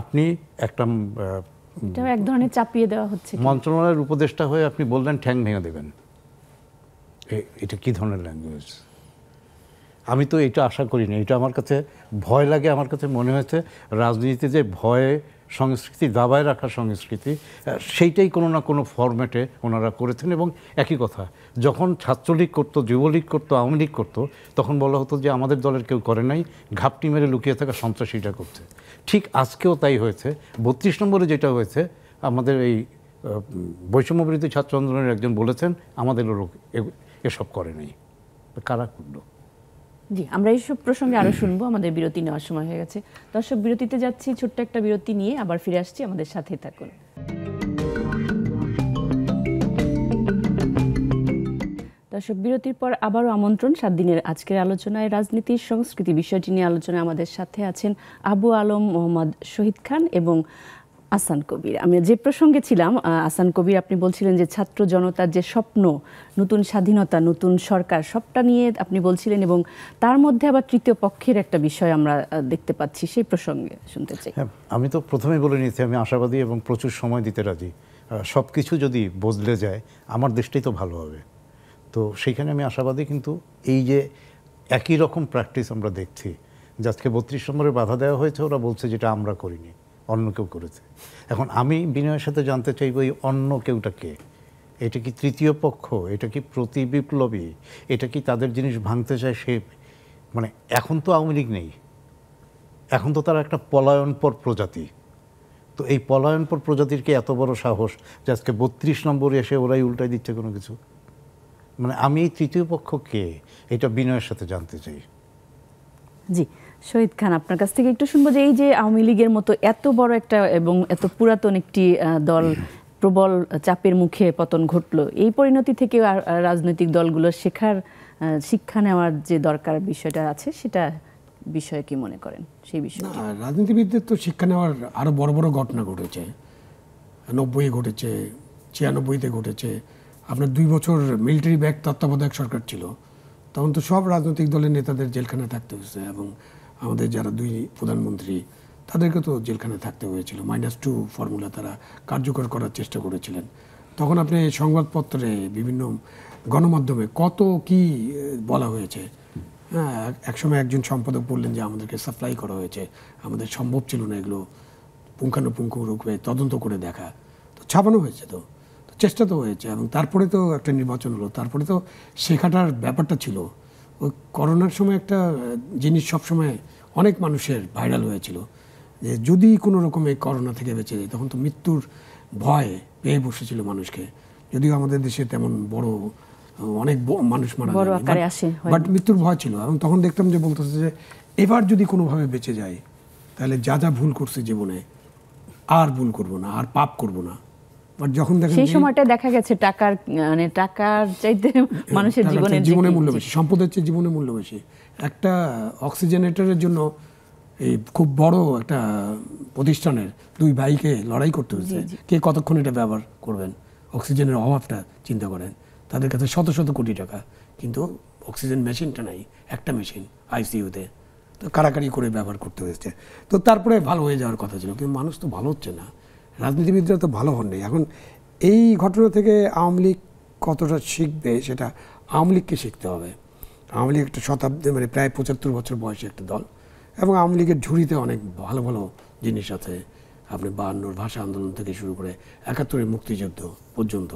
আপনি একটা এটাও এক ধরনের চাপিয়ে দেওয়া হচ্ছে। মন্ত্রণালয়ের উপদেষ্টা হয়ে আপনি বললেন ঠ্যাং ভেঙে দেবেন, এটা কি ধরনের ল্যাঙ্গুয়েজ? আমি তো এটা আশা করিনি। এটা আমার কাছে ভয় লাগে। আমার কাছে মনে হয়েছে রাজনীতিতে যে ভয় সংস্কৃতি, দাবায় রাখার সংস্কৃতি, সেইটাই কোনো না কোনো ফরম্যাটে ওনারা করেছেন। এবং একই কথা, যখন ছাত্রলীগ করতো, যুবলীগ করতো, আওয়ামী লীগ করতো, তখন বলা হতো যে আমাদের দলের কেউ করে নাই, ঘাপটি মেরে লুকিয়ে থাকা সন্ত্রাসীটা করছে। ঠিক আজকেও তাই হয়েছে। 32 নম্বরে যেটা হয়েছে, আমাদের এই বৈষম্যবিরোধী ছাত্র আন্দোলনের একজন বলেছেন আমাদের লোক এসব করে নাই। কারা করলো? জি, আমরা এইসব প্রসঙ্গে আরও শুনবো, আমাদের বিরতি নেওয়ার সময় হয়ে গেছে। দর্শক, বিরতিতে যাচ্ছি, ছোট্ট একটা বিরতি নিয়ে আবার ফিরে আসছি, আমাদের সাথেই থাকুন। দর্শক, বিরতির পর আবারও আমন্ত্রণ 7 দিনের আজকের আলোচনায়। রাজনীতির সংস্কৃতি বিষয়টি নিয়ে আলোচনায় আমাদের সাথে আছেন আবু আলম মোহাম্মদ শহীদ খান এবং আহসান কবির। আমি যে প্রসঙ্গে ছিলাম, আহসান কবির, আপনি বলছিলেন যে ছাত্র জনতার যে স্বপ্ন, নতুন স্বাধীনতা, নতুন সরকার, সবটা নিয়ে আপনি বলছিলেন, এবং তার মধ্যে আবার তৃতীয় পক্ষের একটা বিষয় আমরা দেখতে পাচ্ছি, সেই প্রসঙ্গে শুনতে চাই। হ্যাঁ, আমি তো প্রথমেই বলে নিয়েছি আমি আশাবাদী এবং প্রচুর সময় দিতে রাজি। সব কিছু যদি বদলে যায় আমার দেশটাই তো ভালো হবে। তো সেইখানে আমি আশাবাদী। কিন্তু এই যে একই রকম প্র্যাকটিস আমরা দেখছি, যে আজকে 32 নম্বরে বাধা দেওয়া হয়েছে, ওরা বলছে যেটা আমরা করিনি, অন্য কেউ করেছে। এখন আমি বিনয়ের সাথে জানতে চাইব, এই অন্য কেউটা কে? এটা কি তৃতীয় পক্ষ? এটা কি প্রতিবিপ্লবী? এটা কি তাদের জিনিস ভাঙতে চায় সে? মানে এখন তো আওয়ামী লীগ নেই, এখন তো তারা একটা পলায়নপর প্রজাতি। তো এই পলায়নপর প্রজাতির কি এত বড় সাহস যে আজকে 32 নম্বরে এসে ওরাই উল্টাই দিচ্ছে কোনো কিছু? মানে আমি এই তৃতীয় পক্ষ কে, এটা বিনয়ের সাথে জানতে চাই। জি, শহীদ খান, আপনার কাছ থেকে একটু শুনবো যে এই যে আওয়ামী লীগের মতো এত বড় একটা এবং এত পুরাতন একটি দল প্রবল চাপের মুখে পতন ঘটলো, এই পরিণতি থেকে রাজনৈতিক দলগুলো শিক্ষা নেওয়ার যে দরকার বিষয়টা আছে, সেটা বিষয়ে কি মনে করেন? সেই বিষয়ে রাজনীতিবিদদের তো শিক্ষা নেওয়ার আরো বড় বড় ঘটনা ঘটেছে। 90-এ ঘটেছে, 96-তে ঘটেছে। আপনার 2 বছর মিলিটারি ব্যাক তত্ত্বাবধায়ক সরকার ছিল, তখন তো সব রাজনৈতিক দলের নেতাদের জেলখানায় থাকতে হয়েছে, এবং আমাদের যারা 2 প্রধানমন্ত্রী তাদেরকে তো জেলখানায় থাকতে হয়েছিল। -2 ফর্মুলা তারা কার্যকর করার চেষ্টা করেছিলেন। তখন আপনি সংবাদপত্রে, বিভিন্ন গণমাধ্যমে কত কি বলা হয়েছে, হ্যাঁ, একসময় একজন সম্পাদক বললেন যে আমাদেরকে সাপ্লাই করা হয়েছে, আমাদের সম্ভব ছিল না এগুলো পুঙ্খানুপুঙ্খ রূপে তদন্ত করে দেখা। তো ছাপানো হয়েছে, তো চেষ্টা তো হয়েছে, এবং তারপরে তো একটা নির্বাচন হলো, তারপরে তো শেখাটার ব্যাপারটা ছিল। ওই করোনার সময় একটা জিনিস সবসময় অনেক মানুষের ভাইরাল হয়েছিল যে যদি কোনো রকমে করোনা থেকে বেঁচে যায়, তখন তো মৃত্যুর ভয় পেয়ে বসেছিল মানুষকে। যদিও আমাদের দেশে তেমন বড় অনেক মানুষ মারা বড় যায়নি, আকারে আসে বাট মৃত্যুর ভয় ছিল। এবং তখন দেখতাম যে বলতেছে যে এবার যদি কোনোভাবে বেঁচে যায়, তাহলে যা যা ভুল করছে জীবনে আর ভুল করব না, আর পাপ করব না। বাট যখন দেখেন সেই সময়টা দেখা গেছে টাকার চাইতে মানুষের জীবনের মূল্য বেশি, সম্পদের চেয়ে জীবনের মূল্য বেশি। একটা অক্সিজেনেটরের জন্য এই খুব বড় একটা প্রতিষ্ঠানের দুই ভাইকে লড়াই করতে হয়েছে, কে কতক্ষণ এটা ব্যবহার করবেন। অক্সিজেনের অভাবটা চিন্তা করেন, তাদের কাছে শত শত কোটি টাকা, কিন্তু অক্সিজেন মেশিনটা নাই, একটা মেশিন আইসিইউতে, তো কারাকারি করে ব্যবহার করতে হয়েছে। তো তারপরে ভালো হয়ে যাওয়ার কথা ছিল, কিন্তু মানুষ তো ভালো হচ্ছে না, রাজনীতিবিদরা তো ভালো হননি। এখন এই ঘটনা থেকে আওয়ামী লীগ কতটা শিখবে সেটা আওয়ামী লীগকে শিখতে হবে। আওয়ামী লীগ একটা শতাব্দী, মানে প্রায় ৭৫ বছর বয়সী একটা দল, এবং আওয়ামী লীগের ঝুড়িতে অনেক ভালো ভালো জিনিস আছে। আপনি ৫২ ভাষা আন্দোলন থেকে শুরু করে ৭১ মুক্তিযুদ্ধ পর্যন্ত,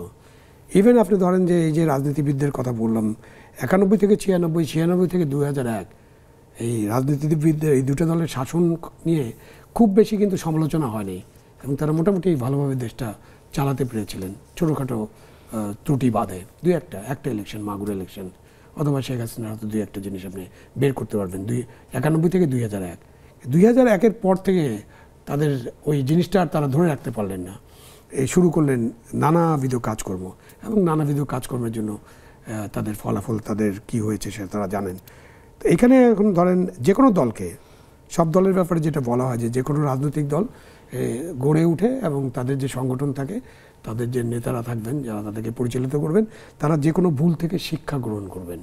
ইভেন আপনি ধরেন যে এই যে রাজনীতিবিদদের কথা বললাম, ৯১ থেকে ৯৬, ৯৬ থেকে ২০০১, এই রাজনীতিবিদদের এই দুটো দলের শাসন নিয়ে খুব বেশি কিন্তু সমালোচনা হয়নি, এবং তারা মোটামুটি ভালোভাবে দেশটা চালাতে পেরেছিলেন, ছোটোখাটো ত্রুটি বাদে। একটা ইলেকশন, মাগুর ইলেকশন, অথবা শেখ হাসিনার হয়তো ২-১টা জিনিস আপনি বের করতে পারবেন ৯১ থেকে ২০০১। ২০০১-এর পর থেকে তাদের ওই জিনিসটা আর তারা ধরে রাখতে পারলেন না, এই শুরু করলেন নানাবিধ কাজকর্ম, এবং নানাবিধ কাজকর্মের জন্য তাদের ফলাফল তাদের কি হয়েছে সেটা তারা জানেন। তো এখানে এখন ধরেন যে কোনো দলকে, সব দলের ব্যাপারে যেটা বলা হয় যে কোনো রাজনৈতিক দল গড়ে উঠে, এবং তাদের যে সংগঠন থাকে, তাদের যে নেতারা থাকবেন যারা তাদেরকে পরিচালিত করবেন, তারা যে কোনো ভুল থেকে শিক্ষা গ্রহণ করবেন।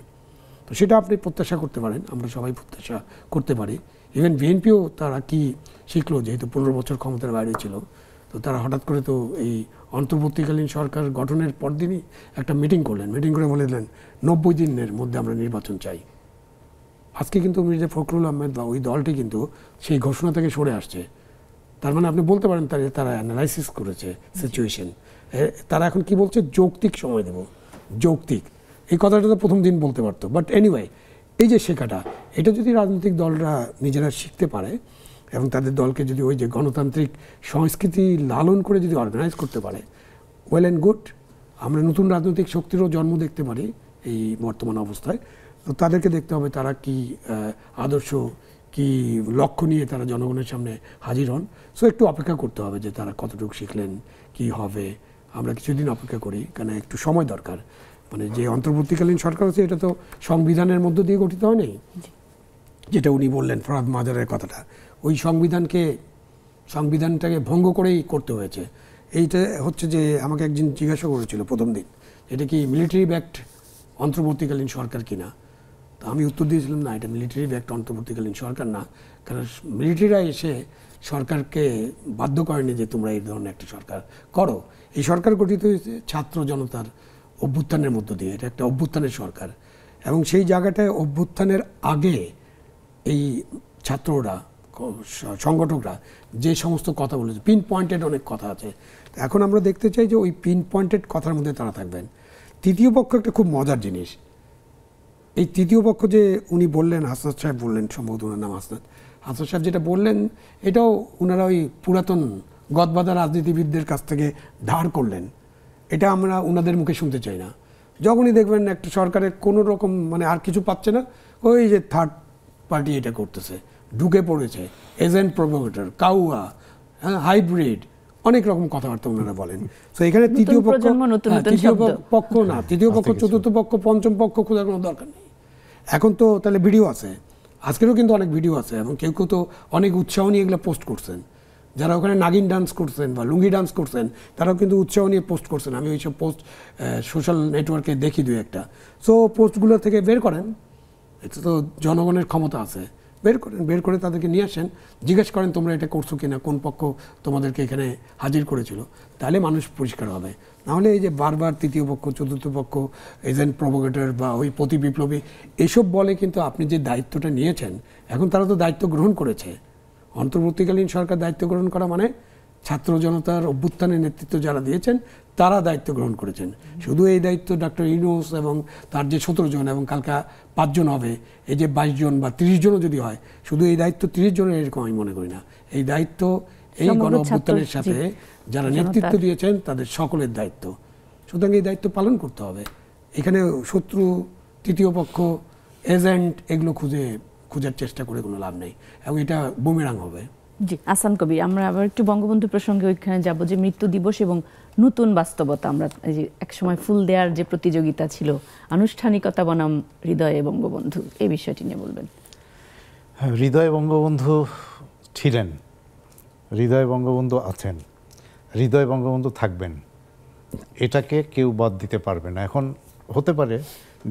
তো সেটা আপনি প্রত্যাশা করতে পারেন, আমরা সবাই প্রত্যাশা করতে পারি। ইভেন বিএনপিও তারা কি শিখলো, যেহেতু ১৫ বছর ক্ষমতার বাইরে ছিল, তো তারা হঠাৎ করে তো এই অন্তর্বর্তীকালীন সরকার গঠনের পরদিনই একটা মিটিং করলেন, মিটিং করে বলে দিলেন ৯০ দিনের মধ্যে আমরা নির্বাচন চাই। আজকে কিন্তু মির্জা ফখরুল আহমেদ বা ওই দলটি কিন্তু সেই ঘোষণা থেকে সরে আসছে। তার মানে আপনি বলতে পারেন তারা অ্যানালাইসিস করেছে সিচুয়েশন। তারা এখন কি বলছে, যৌক্তিক সময় দেব, যৌক্তিক। এই কথাটা তো প্রথম দিন বলতে পারতো, বাট এনিওয়ে, এই যে শেখাটা, এটা যদি রাজনৈতিক দলরা নিজেরা শিখতে পারে, এবং তাদের দলকে যদি ওই যে গণতান্ত্রিক সংস্কৃতি লালন করে যদি অর্গানাইজ করতে পারে, ওয়েল অ্যান্ড গুড। আমরা নতুন রাজনৈতিক শক্তিরও জন্ম দেখতে পারি এই বর্তমান অবস্থায়। তো তাদেরকে দেখতে হবে তারা কি আদর্শ, কি লক্ষ্য নিয়ে তারা জনগণের সামনে হাজির হন। সো একটু অপেক্ষা করতে হবে যে তারা কতটুকু শিখলেন, কি হবে। আমরা কিছুদিন অপেক্ষা করি, কারণ একটু সময় দরকার। মানে যে অন্তর্বর্তীকালীন সরকার আছে, এটা তো সংবিধানের মধ্য দিয়ে গঠিত হয়নি, যেটা উনি বললেন ফরহাদ মাজারের কথাটা, ওই সংবিধানটাকে ভঙ্গ করেই করতে হয়েছে। এইটা হচ্ছে যে আমাকে একজন জিজ্ঞাসা করেছিল প্রথম দিন, এটা কি মিলিটারি ব্যাক্ট অন্তর্বর্তীকালীন সরকার কিনা। তো আমি উত্তর দিয়েছিলাম, না, এটা মিলিটারি ব্যাক্ট অন্তর্বর্তীকালীন সরকার না, কারণ মিলিটারিরা এসে সরকারকে বাধ্য করেনি যে তোমরা এই ধরনের একটা সরকার করো। এই সরকার গঠিত হয়েছে ছাত্র জনতার অভ্যুত্থানের মধ্য দিয়ে, এটা একটা অভ্যুত্থানের সরকার। এবং সেই জায়গাটায় অভ্যুত্থানের আগে এই ছাত্ররা, সংগঠকরা যে সমস্ত কথা বলেছে, পিন পয়েন্টেড অনেক কথা আছে। এখন আমরা দেখতে চাই যে ওই পিন পয়েন্টেড কথার মধ্যে তারা থাকবেন। তৃতীয় পক্ষ একটা খুব মজার জিনিস। এই তৃতীয় পক্ষ যে উনি বললেন, হাসনাত সাহেব বললেন, সম্ভবত ওনার নাম হাসনাত সাহেব যেটা বললেন, এটাও ওনারা ওই পুরাতন গদবাঁধা রাজনীতিবিদদের কাছ থেকে ধার করলেন। এটা আমরা ওনাদের মুখে শুনতে চাই না। যখনই দেখবেন একটা সরকারের কোনো রকম মানে আর কিছু পাচ্ছে না, ওই যে থার্ড পার্টি এটা করতেছে, ঢুকে পড়েছে, এজেন্ট প্রভোকেটর, কাউয়া, হাইব্রিড, অনেক রকম কথাবার্তা ওনারা বলেন। তো এখানে তৃতীয় পক্ষ না, তৃতীয় পক্ষ, চতুর্থ পক্ষ, পঞ্চম পক্ষ খোঁজার কোনো দরকার নেই। এখন তো তাহলে ভিডিও আছে, আজকেরও কিন্তু অনেক ভিডিও আছে, এবং কেউ কেউ তো অনেক উৎসাহ নিয়ে এগুলো পোস্ট করছেন। যারা ওখানে নাগিন ডান্স করছেন বা লুঙ্গি ডান্স করছেন, তারাও কিন্তু উৎসাহ নিয়ে পোস্ট করছেন। আমি ওইসব পোস্ট সোশ্যাল নেটওয়ার্কে দেখি ২-১টা। সো পোস্টগুলো থেকে বের করেন, এটা তো জনগণের ক্ষমতা আছে বের করে তাদেরকে নিয়ে আসেন, জিজ্ঞেস করেন তোমরা এটা করছো কিনা, কোন পক্ষ তোমাদেরকে এখানে হাজির করেছিল, তাহলে মানুষ পরিষ্কার হবে। নাহলে এই যে বারবার তৃতীয় পক্ষ, চতুর্থ পক্ষ, এজেন্ট, প্রভোকেটর বা ওই প্রতি বিপ্লবী এসব বলে, কিন্তু আপনি যে দায়িত্বটা নিয়েছেন, এখন তারা তো দায়িত্ব গ্রহণ করেছে। অন্তর্বর্তীকালীন সরকার দায়িত্ব গ্রহণ করা মানে ছাত্র জনতার অভ্যুত্থানের নেতৃত্ব যারা দিয়েছেন তারা দায়িত্ব গ্রহণ করেছেন। শুধু এই দায়িত্ব ডক্টর ইউনূস এবং তার যে 17 জন এবং কালকা 5 জন হবে, এই যে 22 জন বা 30 জনও যদি হয়, শুধু এই দায়িত্ব 30 জনের এরকম আমি মনে করি না। এই দায়িত্ব এই গণ অভ্যুত্থানের সাথে যারা নেতৃত্ব দিয়েছেন তাদের সকলের দায়িত্ব। সুতরাং এই দায়িত্ব পালন করতে হবে। এখানে শত্রু, তৃতীয় পক্ষ, এজেন্ট এগুলো খোঁজার চেষ্টা করে কোনো লাভ নেই, এবং এটা বুমেরাং হবে। জি, আহসান কবির, আমরা আবার একটু বঙ্গবন্ধু প্রসঙ্গে ওইখানে যাব, যে মৃত্যু দিবস এবং নতুন বাস্তবতা। আমরা এই যে একসময় ফুল দেওয়ার যে প্রতিযোগিতা ছিল, আনুষ্ঠানিকতা বনাম হৃদয়ে বঙ্গবন্ধু, এই বিষয়টি নিয়ে বলবেন। হৃদয়ে বঙ্গবন্ধু ছিলেন, হৃদয়ে বঙ্গবন্ধু আছেন, হৃদয়ে বঙ্গবন্ধু থাকবেন, এটাকে কেউ বাদ দিতে পারবে না। এখন হতে পারে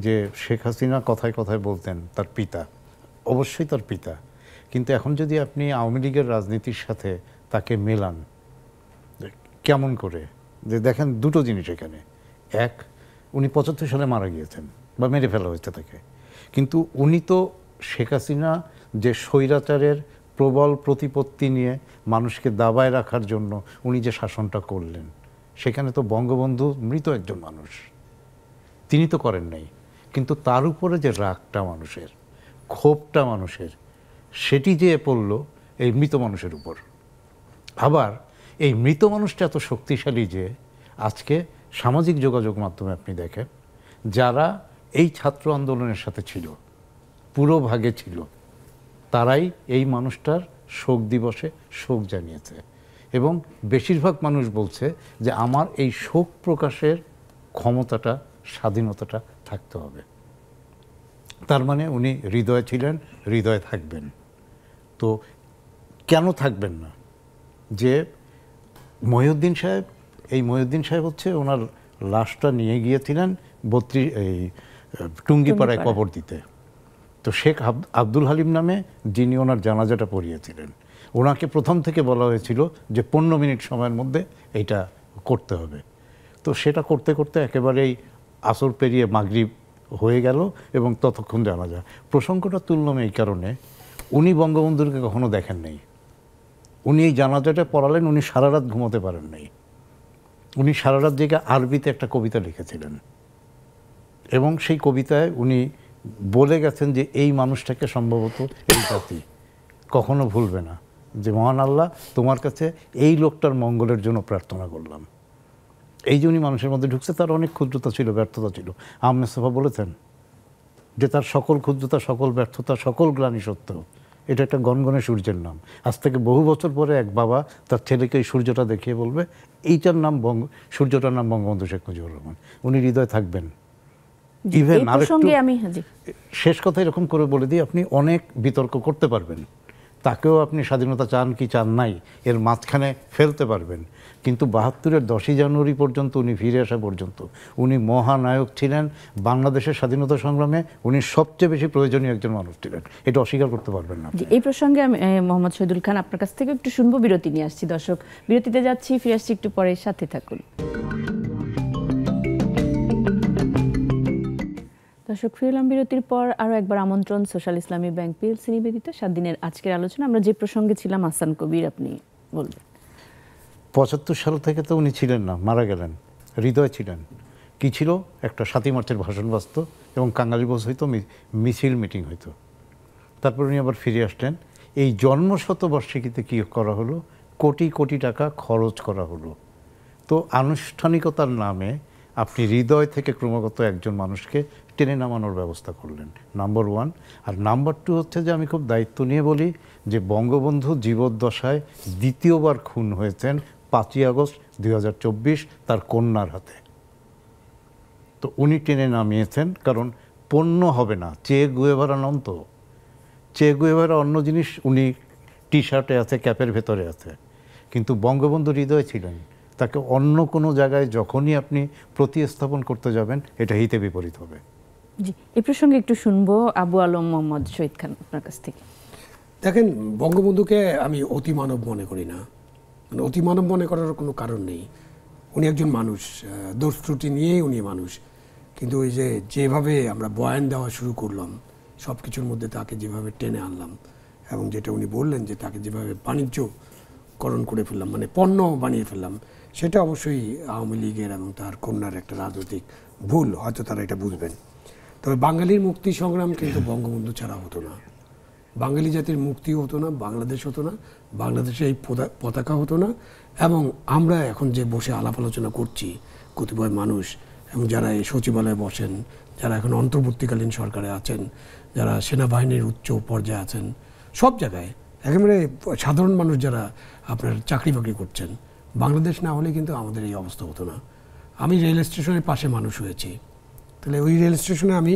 যে শেখ হাসিনা কথায় কথায় বলতেন তার পিতা, অবশ্যই তার পিতা, কিন্তু এখন যদি আপনি আওয়ামী লীগের রাজনীতির সাথে তাকে মেলান, কেমন করে, যে দেখেন দুটো জিনিস এখানে। এক, উনি 75 সালে মারা গিয়েছেন বা মেরে ফেলা হয়েছে তাকে, কিন্তু উনি তো শেখ হাসিনা যে স্বৈরাচারের প্রবল প্রতিপত্তি নিয়ে মানুষকে দাবায় রাখার জন্য উনি যে শাসনটা করলেন, সেখানে তো বঙ্গবন্ধু মৃত একজন মানুষ, তিনি তো করেন নাই, কিন্তু তার উপরে যে রাগটা মানুষের, ক্ষোভটা মানুষের, সেটি যে পড়ল এই মৃত মানুষের উপর। আবার এই মৃত মানুষটা এত শক্তিশালী যে আজকে সামাজিক যোগাযোগ মাধ্যমে আপনি দেখেন, যারা এই ছাত্র আন্দোলনের সাথে ছিল, পুরো ভাগে ছিল, তারাই এই মানুষটার শোক দিবসে শোক জানিয়েছে, এবং বেশিরভাগ মানুষ বলছে যে আমার এই শোক প্রকাশের ক্ষমতাটা, স্বাধীনতাটা থাকতে হবে। তার মানে উনি হৃদয়ে ছিলেন, হৃদয়ে থাকবেন। তো কেন থাকবেন না? যে মহিউদ্দিন সাহেব, এই মহিউদ্দিন সাহেব হচ্ছে ওনার লাশটা নিয়ে গিয়েছিলেন এই টুঙ্গিপাড়ায় কবর দিতে। তো শেখ আব্দুল হালিম নামে যিনি ওনার জানাজাটা পড়িয়েছিলেন, ওনাকে প্রথম থেকে বলা হয়েছিল যে 15 মিনিট সময়ের মধ্যে এইটা করতে হবে। তো সেটা করতে করতে একেবারেই আসর পেরিয়ে মাগরিব হয়ে গেল, এবং ততক্ষণ জানাজা। প্রসঙ্গটা তুললাম এই কারণে, উনি বঙ্গবন্ধুকে কখনো দেখেন নাই। উনি এই জানাজাটা পড়ালেন, উনি সারা রাত ঘুমোতে পারেন নাই। উনি সারা রাত জেগে আরবিতে একটা কবিতা লিখেছিলেন, এবং সেই কবিতায় উনি বলে গেছেন যে এই মানুষটাকে সম্ভবত এই জাতি কখনো ভুলবে না, যে মহান আল্লাহ তোমার কাছে এই লোকটার মঙ্গলের জন্য প্রার্থনা করলাম। এই যে উনি মানুষের মধ্যে ঢুকছে, তার অনেক ক্ষুদ্রতা ছিল, ব্যর্থতা ছিল। আহমেদ সোফা বলেছেন যে তার সকল ক্ষুদ্রতা, সকল ব্যর্থতা, সকল গ্লানি সত্য। এটা একটা গনগনে সূর্যের নাম। আজ থেকে বহু বছর পরে এক বাবা তার ছেলেকে এই সূর্যটা দেখিয়ে বলবে এইটার নাম সূর্যটার নাম বঙ্গবন্ধু শেখ মুজিবুর রহমান। উনি হৃদয়ে থাকবেন। ইভেন শেষ কথা এরকম করে বলে দিই, আপনি অনেক বিতর্ক করতে পারবেন, তাকেও আপনি স্বাধীনতা চান কি চান নাই এর মাঝখানে ফেলতে পারবেন, কিন্তু 72-এর 10ই জানুয়ারি পর্যন্ত উনি ফিরে আসা পর্যন্ত উনি মহানায়ক ছিলেন। বাংলাদেশের স্বাধীনতা সংগ্রামে উনি সবচেয়ে বেশি প্রয়োজনীয় একজন মানুষ ছিলেন, এটা অস্বীকার করতে পারবেন না। এই প্রসঙ্গে আমি মোহাম্মদ শহীদুল খান আপনার কাছ থেকে একটু শুনবো, বিরতি নিয়ে আসছি। দর্শক, বিরতিতে যাচ্ছি, ফিরে আসছি একটু পরে, সাথে থাকুন। দর্শক, ফিরলাম বিরতির পর। আরও একবার আমন্ত্রণ সোশ্যাল ইসলামী ব্যাংক পিএলসি নিবেদিত 7 দিনের আজকের আলোচনা। আমরা যে প্রসঙ্গে ছিলাম, আহসান কবির, আপনি বলবেন। 75 সাল থেকে তো উনি ছিলেন না, মারা গেলেন, হৃদয় ছিলেন। কি ছিল? একটা 7ই মার্চের ভাষণ বাজত এবং কাঙালি বোঝ হইতো, মিছিল মিটিং হইতো। তারপর উনি আবার ফিরে আসলেন। এই জন্মশতবার্ষিকীতে কী করা হলো? কোটি কোটি টাকা খরচ করা হলো। তো আনুষ্ঠানিকতার নামে আপনি হৃদয় থেকে ক্রমাগত একজন মানুষকে টেনে নামানোর ব্যবস্থা করলেন, নাম্বার 1। আর নাম্বার 2 হচ্ছে যে আমি খুব দায়িত্ব নিয়ে বলি যে বঙ্গবন্ধু জীবদ্দশায় দ্বিতীয়বার খুন হয়েছেন 5ই আগস্ট 2024 তার কন্যার হাতে। তো উনি টেনে নামিয়েছেন, কারণ পণ্য হবে না। চে গুয়েভারা নন তো, চে গুয়েভারা অন্য জিনিস, উনি টি শার্টে আছে, ক্যাপের ভেতরে আছে, কিন্তু বঙ্গবন্ধু হৃদয় ছিলেন। তাকে অন্য কোনো জায়গায় যখনই আপনি প্রতিস্থাপন করতে যাবেন, এটা হিতে বিপরীত হবে। জি, এই প্রসঙ্গে একটু শুনবো আবু আলম মোহাম্মদ শহীদ খান আপনার কাছ থেকে। দেখেন, বঙ্গবন্ধুকে আমি অতিমানব মনে করি না, মানে অতিমানব মনে করার কোনো কারণ নেই। উনি একজন মানুষ, দোষ ত্রুটি নিয়েই উনি মানুষ। কিন্তু ওই যেভাবে আমরা বয়ান দেওয়া শুরু করলাম, সব কিছুর মধ্যে তাকে যেভাবে টেনে আনলাম, এবং যেটা উনি বললেন যে তাকে যেভাবে বাণিজ্যকরণ করে ফেললাম, মানে পণ্য বানিয়ে ফেললাম, সেটা অবশ্যই আওয়ামী লীগের এবং তার কন্যার একটা রাজনৈতিক ভুল, হয়তো তারা এটা বুঝবেন। তবে বাঙালির মুক্তি সংগ্রাম কিন্তু বঙ্গবন্ধু ছাড়া হতো না। বাঙালি জাতির মুক্তিও হতো না, বাংলাদেশ হতো না, বাংলাদেশে এই পতাকা হতো না, এবং আমরা এখন যে বসে আলাপ আলোচনা করছি কতিপয় মানুষ, এবং যারা এই সচিবালয়ে বসেন, যারা এখন অন্তর্বর্তীকালীন সরকারে আছেন, যারা সেনাবাহিনীর উচ্চ পর্যায়ে আছেন, সব জায়গায় একেবারে সাধারণ মানুষ যারা আপনার চাকরি বাকরি করছেন, বাংলাদেশ না হলে কিন্তু আমাদের এই অবস্থা হতো না। আমি রেল স্টেশনের পাশে মানুষ হয়েছি, তাহলে ওই রেল স্টেশনে আমি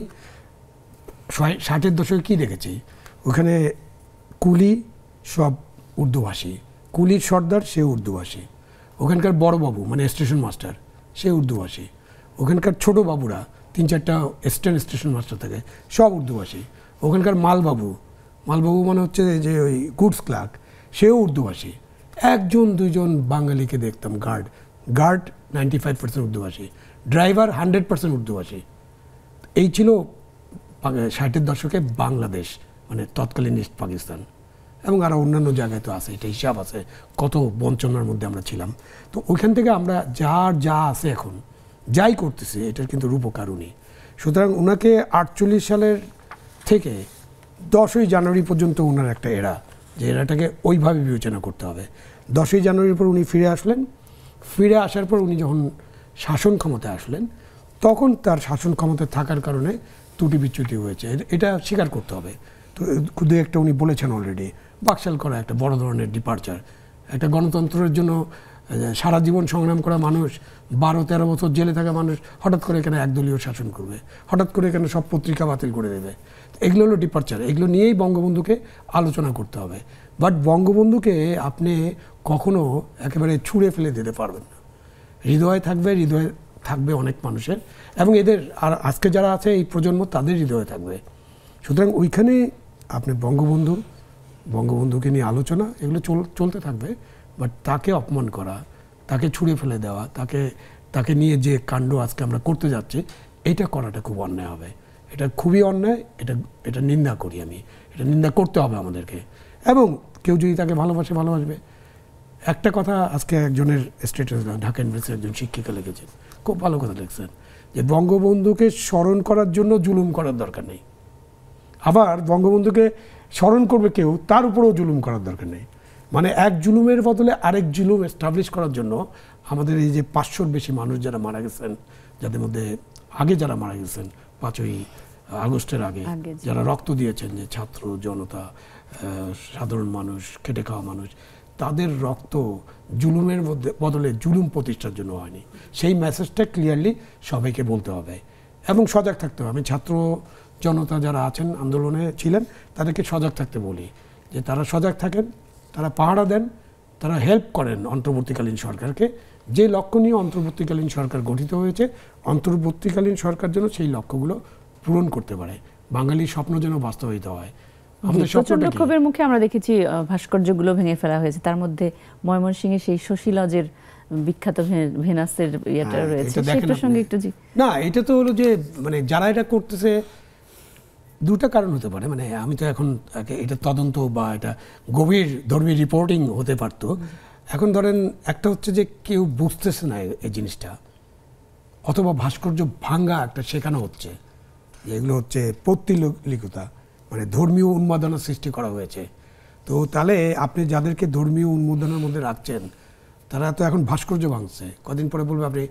60-এর দশকে কী দেখেছি, ওখানে কুলি সব উর্দুভাষী, কুলির সর্দার সে উর্দুভাষী, ওখানকার বড়বাবু মানে স্টেশন মাস্টার সে উর্দুভাষী, ওখানকার ছোট বাবুরা 3-4টা স্টেশন মাস্টার থাকে সব উর্দুভাষী, ওখানকার মালবাবু মানে হচ্ছে যে ওই গুডস ক্লার্ক সেও উর্দুভাষী, 1-2জন বাঙালিকে দেখতাম, গার্ড 95% উর্দুভাষী, ড্রাইভার 100% উর্দুভাষী। এই ছিল 60-এর দশকে বাংলাদেশ, মানে তৎকালীন ইস্ট পাকিস্তান, এবং আরও অন্যান্য জায়গায় তো আছে, এটা হিসাব আছে কত বঞ্চনার মধ্যে আমরা ছিলাম। তো ওইখান থেকে আমরা যা আছে এখন যাই করতেছি, এটার কিন্তু রূপকার উনি। সুতরাং ওনাকে 48 সালের থেকে 10ই জানুয়ারি পর্যন্ত ওনার একটা এরা, যে এরাটাকে ওইভাবে বিবেচনা করতে হবে। 10ই জানুয়ারির পর উনি ফিরে আসলেন, ফিরে আসার পর উনি যখন শাসন ক্ষমতায় আসলেন, তখন তার শাসন ক্ষমতায় থাকার কারণে ত্রুটি বিচ্যুতি হয়েছে, এটা স্বীকার করতে হবে। তো খুদে একটা উনি বলেছেন অলরেডি, বাকশাল করা একটা বড় ধরনের ডিপার্চার। একটা গণতন্ত্রের জন্য সারা জীবন সংগ্রাম করা মানুষ, 12-13 বছর জেলে থাকা মানুষ হঠাৎ করে এখানে একদলীয় শাসন করবে, হঠাৎ করে এখানে সব পত্রিকা বাতিল করে দেবে, এগুলো হলো ডিপার্চার। এগুলো নিয়েই বঙ্গবন্ধুকে আলোচনা করতে হবে। বাট বঙ্গবন্ধুকে আপনি কখনো একেবারে ছুঁড়ে ফেলে দিতে পারবেন না। হৃদয় থাকবে অনেক মানুষের, এবং এদের আর আজকে যারা আছে এই প্রজন্ম, তাদের হৃদয়ে থাকবে। সুতরাং ওইখানে আপনি বঙ্গবন্ধুকে নিয়ে আলোচনা এগুলো চলতে থাকবে, বাট তাকে অপমান করা, তাকে ছুঁড়ে ফেলে দেওয়া, তাকে নিয়ে যে কাণ্ড আজকে আমরা করতে যাচ্ছি, এটা করাটা খুব অন্যায় হবে। এটা খুবই অন্যায়, এটা নিন্দা করি আমি, এটা নিন্দা করতে হবে আমাদেরকে। এবং কেউ যদি তাকে ভালোবাসবে। একটা কথা আজকে একজনের স্ট্যাটাস, ঢাকা ইউনিভার্সিটির একজন শিক্ষিকা লিখেছেন, খুব ভালো কথা লিখছেন, যে বঙ্গবন্ধুকে স্মরণ করার জন্য জুলুম করার দরকার নেই, আবার বঙ্গবন্ধুকে স্মরণ করবে কেউ, তার উপরেও জুলুম করার দরকার নেই। মানে এক জুলুমের বদলে আরেক জুলুম এস্টাবলিশ করার জন্য আমাদের এই যে 500-র বেশি মানুষ যারা মারা গেছেন, যাদের মধ্যে আগে যারা মারা গেছেন 5ই আগস্টের আগে যারা রক্ত দিয়েছেন, যে ছাত্র জনতা, সাধারণ মানুষ, খেটে খাওয়া মানুষ, তাদের রক্ত জুলুমের বদলে জুলুম প্রতিষ্ঠার জন্য হয়নি। সেই মেসেজটা ক্লিয়ারলি সবাইকে বলতে হবে এবং সজাগ থাকতে হবে। আমি ছাত্র জনতা যারা আছেন, আন্দোলনে ছিলেন, তাদেরকে সজাগ থাকতে বলি, যে তারা সজাগ থাকেন, তারা পাহারা দেন, তারা হেল্প করেন অন্তর্বর্তীকালীন সরকারকে। যে লক্ষ্য নিয়ে অন্তর্বর্তীকালীন সরকার গঠিত হয়েছে, অন্তর্বর্তীকালীন সরকার যেন সেই লক্ষ্যগুলো পূরণ করতে পারে, বাঙালির স্বপ্ন যেন বাস্তবায়িত হয়। প্রচন্ড ক্ষোভের মুখে আমরা দেখেছি ভাস্কর্যগুলো ভেঙে ফেলা হয়েছে, তার মধ্যে ময়মনসিংহে সেই শশী লজের বিখ্যাত ভেনাসের ইয়েটা রয়েছে, সেই প্রসঙ্গে একটু। জি না, এটা তো হলো যে মানে যারা এটা করতেছে, দুটা কারণ হতে পারে। মানে আমি তো এখন এটা তদন্ত বা এটা গভীর ধর্মী রিপোর্টিং হতে পারতো। এখন ধরেন একটা হচ্ছে যে কেউ বুঝতেছে না এই জিনিসটা, অথবা ভাস্কর্য ভাঙ্গা একটা শেখানো হচ্ছে, এগুলো হচ্ছে পৌত্তলিকতা, মানে ধর্মীয় উন্মাদনা সৃষ্টি করা হয়েছে। তো তাহলে আপনি যাদেরকে ধর্মীয় উন্মাদনার মধ্যে রাখছেন, তারা তো এখন ভাস্কর্য ভাঙছে, কদিন পরে বলবে আপনি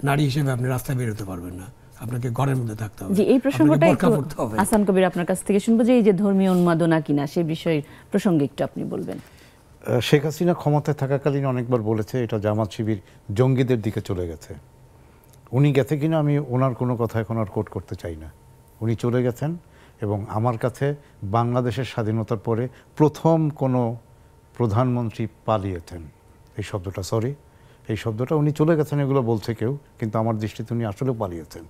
নারী হিসেবে আপনি রাস্তায় বেরোতে পারবেন না, আপনাকে ঘরের মধ্যে থাকতে হবে। জি, এই প্রসঙ্গটা আসান কবির আপনার কাছ থেকে শুনবো, যে এই যে ধর্মীয় উন্মাদনা কিনা সেই বিষয়ে প্রসঙ্গে একটু আপনি বলবেন। শেখ হাসিনা ক্ষমতায় থাকাকালীন অনেকবার বলেছে এটা জামাত শিবির জঙ্গিদের দিকে চলে গেছে। উনি গেছে কিনা আমি ওনার কোনো কথা এখন আর কোট করতে চাই না, উনি চলে গেছেন। এবং আমার কাছে বাংলাদেশের স্বাধীনতার পরে প্রথম কোনো প্রধানমন্ত্রী পালিয়েছেন, এই শব্দটা উনি চলে গেছেন এগুলো বলছে কেউ, কিন্তু আমার দৃষ্টিতে উনি আসলেও পালিয়েছেন।